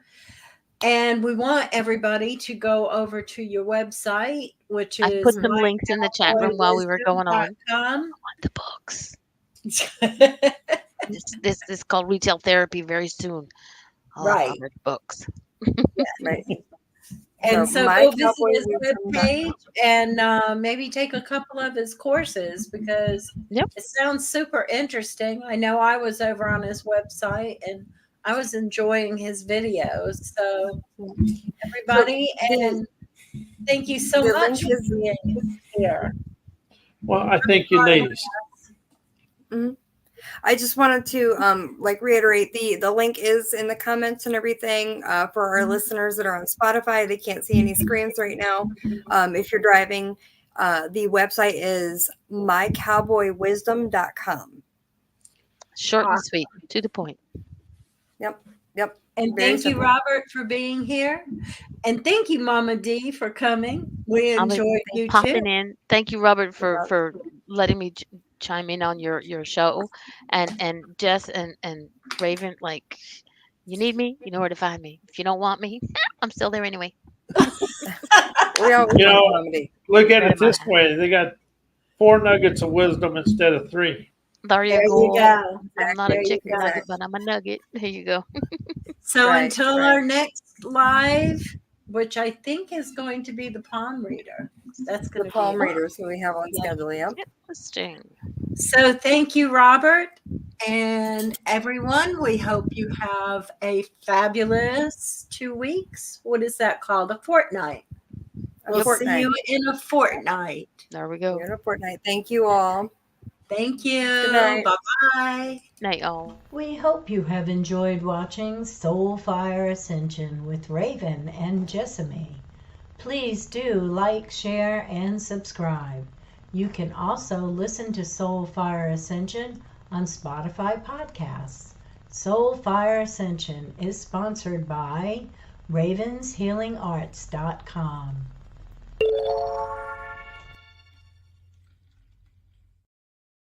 Speaker 3: And we want everybody to go over to your website, which
Speaker 5: I
Speaker 3: is
Speaker 5: put some links in the chat room while we were going on.
Speaker 3: mycowboywisdom.com.
Speaker 5: The books. This is called Retail Therapy very soon.
Speaker 3: Right.
Speaker 5: Books.
Speaker 2: Right.
Speaker 3: And
Speaker 2: So
Speaker 3: so go visit his
Speaker 2: mycowboywisdom.com.
Speaker 3: webpage and maybe take a couple of his courses because
Speaker 5: Yep.
Speaker 3: it sounds super interesting. I know I was over on his website and I was enjoying his videos. So everybody, and thank you so
Speaker 2: The
Speaker 3: much
Speaker 2: link
Speaker 3: for
Speaker 2: is
Speaker 3: being here.
Speaker 4: Well, I thank you, ladies.
Speaker 2: I just wanted to reiterate the link is in the comments and everything for our listeners that are on Spotify. They can't see any screens right now. If you're driving, the website is mycowboywisdom.com.
Speaker 5: Short and sweet, to the point.
Speaker 2: Yep.
Speaker 3: And
Speaker 2: Very
Speaker 3: thank you,
Speaker 2: simple.
Speaker 3: Robert, for being here. And thank you, Mama D, for coming. We enjoyed you
Speaker 5: Popping
Speaker 3: too.
Speaker 5: in. Thank you, Robert, for letting me chime in on your show, and Jess and Raven. Like, you need me, you know where to find me. If you don't want me, I'm still there anyway.
Speaker 2: We always
Speaker 4: You know,
Speaker 2: comedy.
Speaker 4: look at it this way: they got 4 nuggets of wisdom instead of 3.
Speaker 5: There you
Speaker 3: There
Speaker 5: go.
Speaker 3: you go.
Speaker 5: I'm not
Speaker 3: There
Speaker 5: a
Speaker 3: you
Speaker 5: chicken
Speaker 3: go.
Speaker 5: nugget, but I'm a nugget. There you go.
Speaker 3: So
Speaker 2: Right,
Speaker 3: until
Speaker 2: right.
Speaker 3: our next live, which I think is going to be the palm reader. That's going
Speaker 2: The
Speaker 3: to
Speaker 2: palm
Speaker 3: be
Speaker 2: readers who we have on schedule. Yep.
Speaker 5: Interesting.
Speaker 3: So thank you, Robert. And everyone, we hope you have a fabulous 2 weeks. What is that called? A fortnight. We'll see you in a fortnight.
Speaker 5: There we go.
Speaker 2: In a fortnight. Thank you all.
Speaker 3: Thank you.
Speaker 2: Good night.
Speaker 3: Bye-bye.
Speaker 5: Night, y'all.
Speaker 1: We hope you have enjoyed watching Soulfire Ascension with Raven and Jessamy. Please do like, share, and subscribe. You can also listen to Soulfire Ascension on Spotify podcasts. Soulfire Ascension is sponsored by ravenshealingarts.com.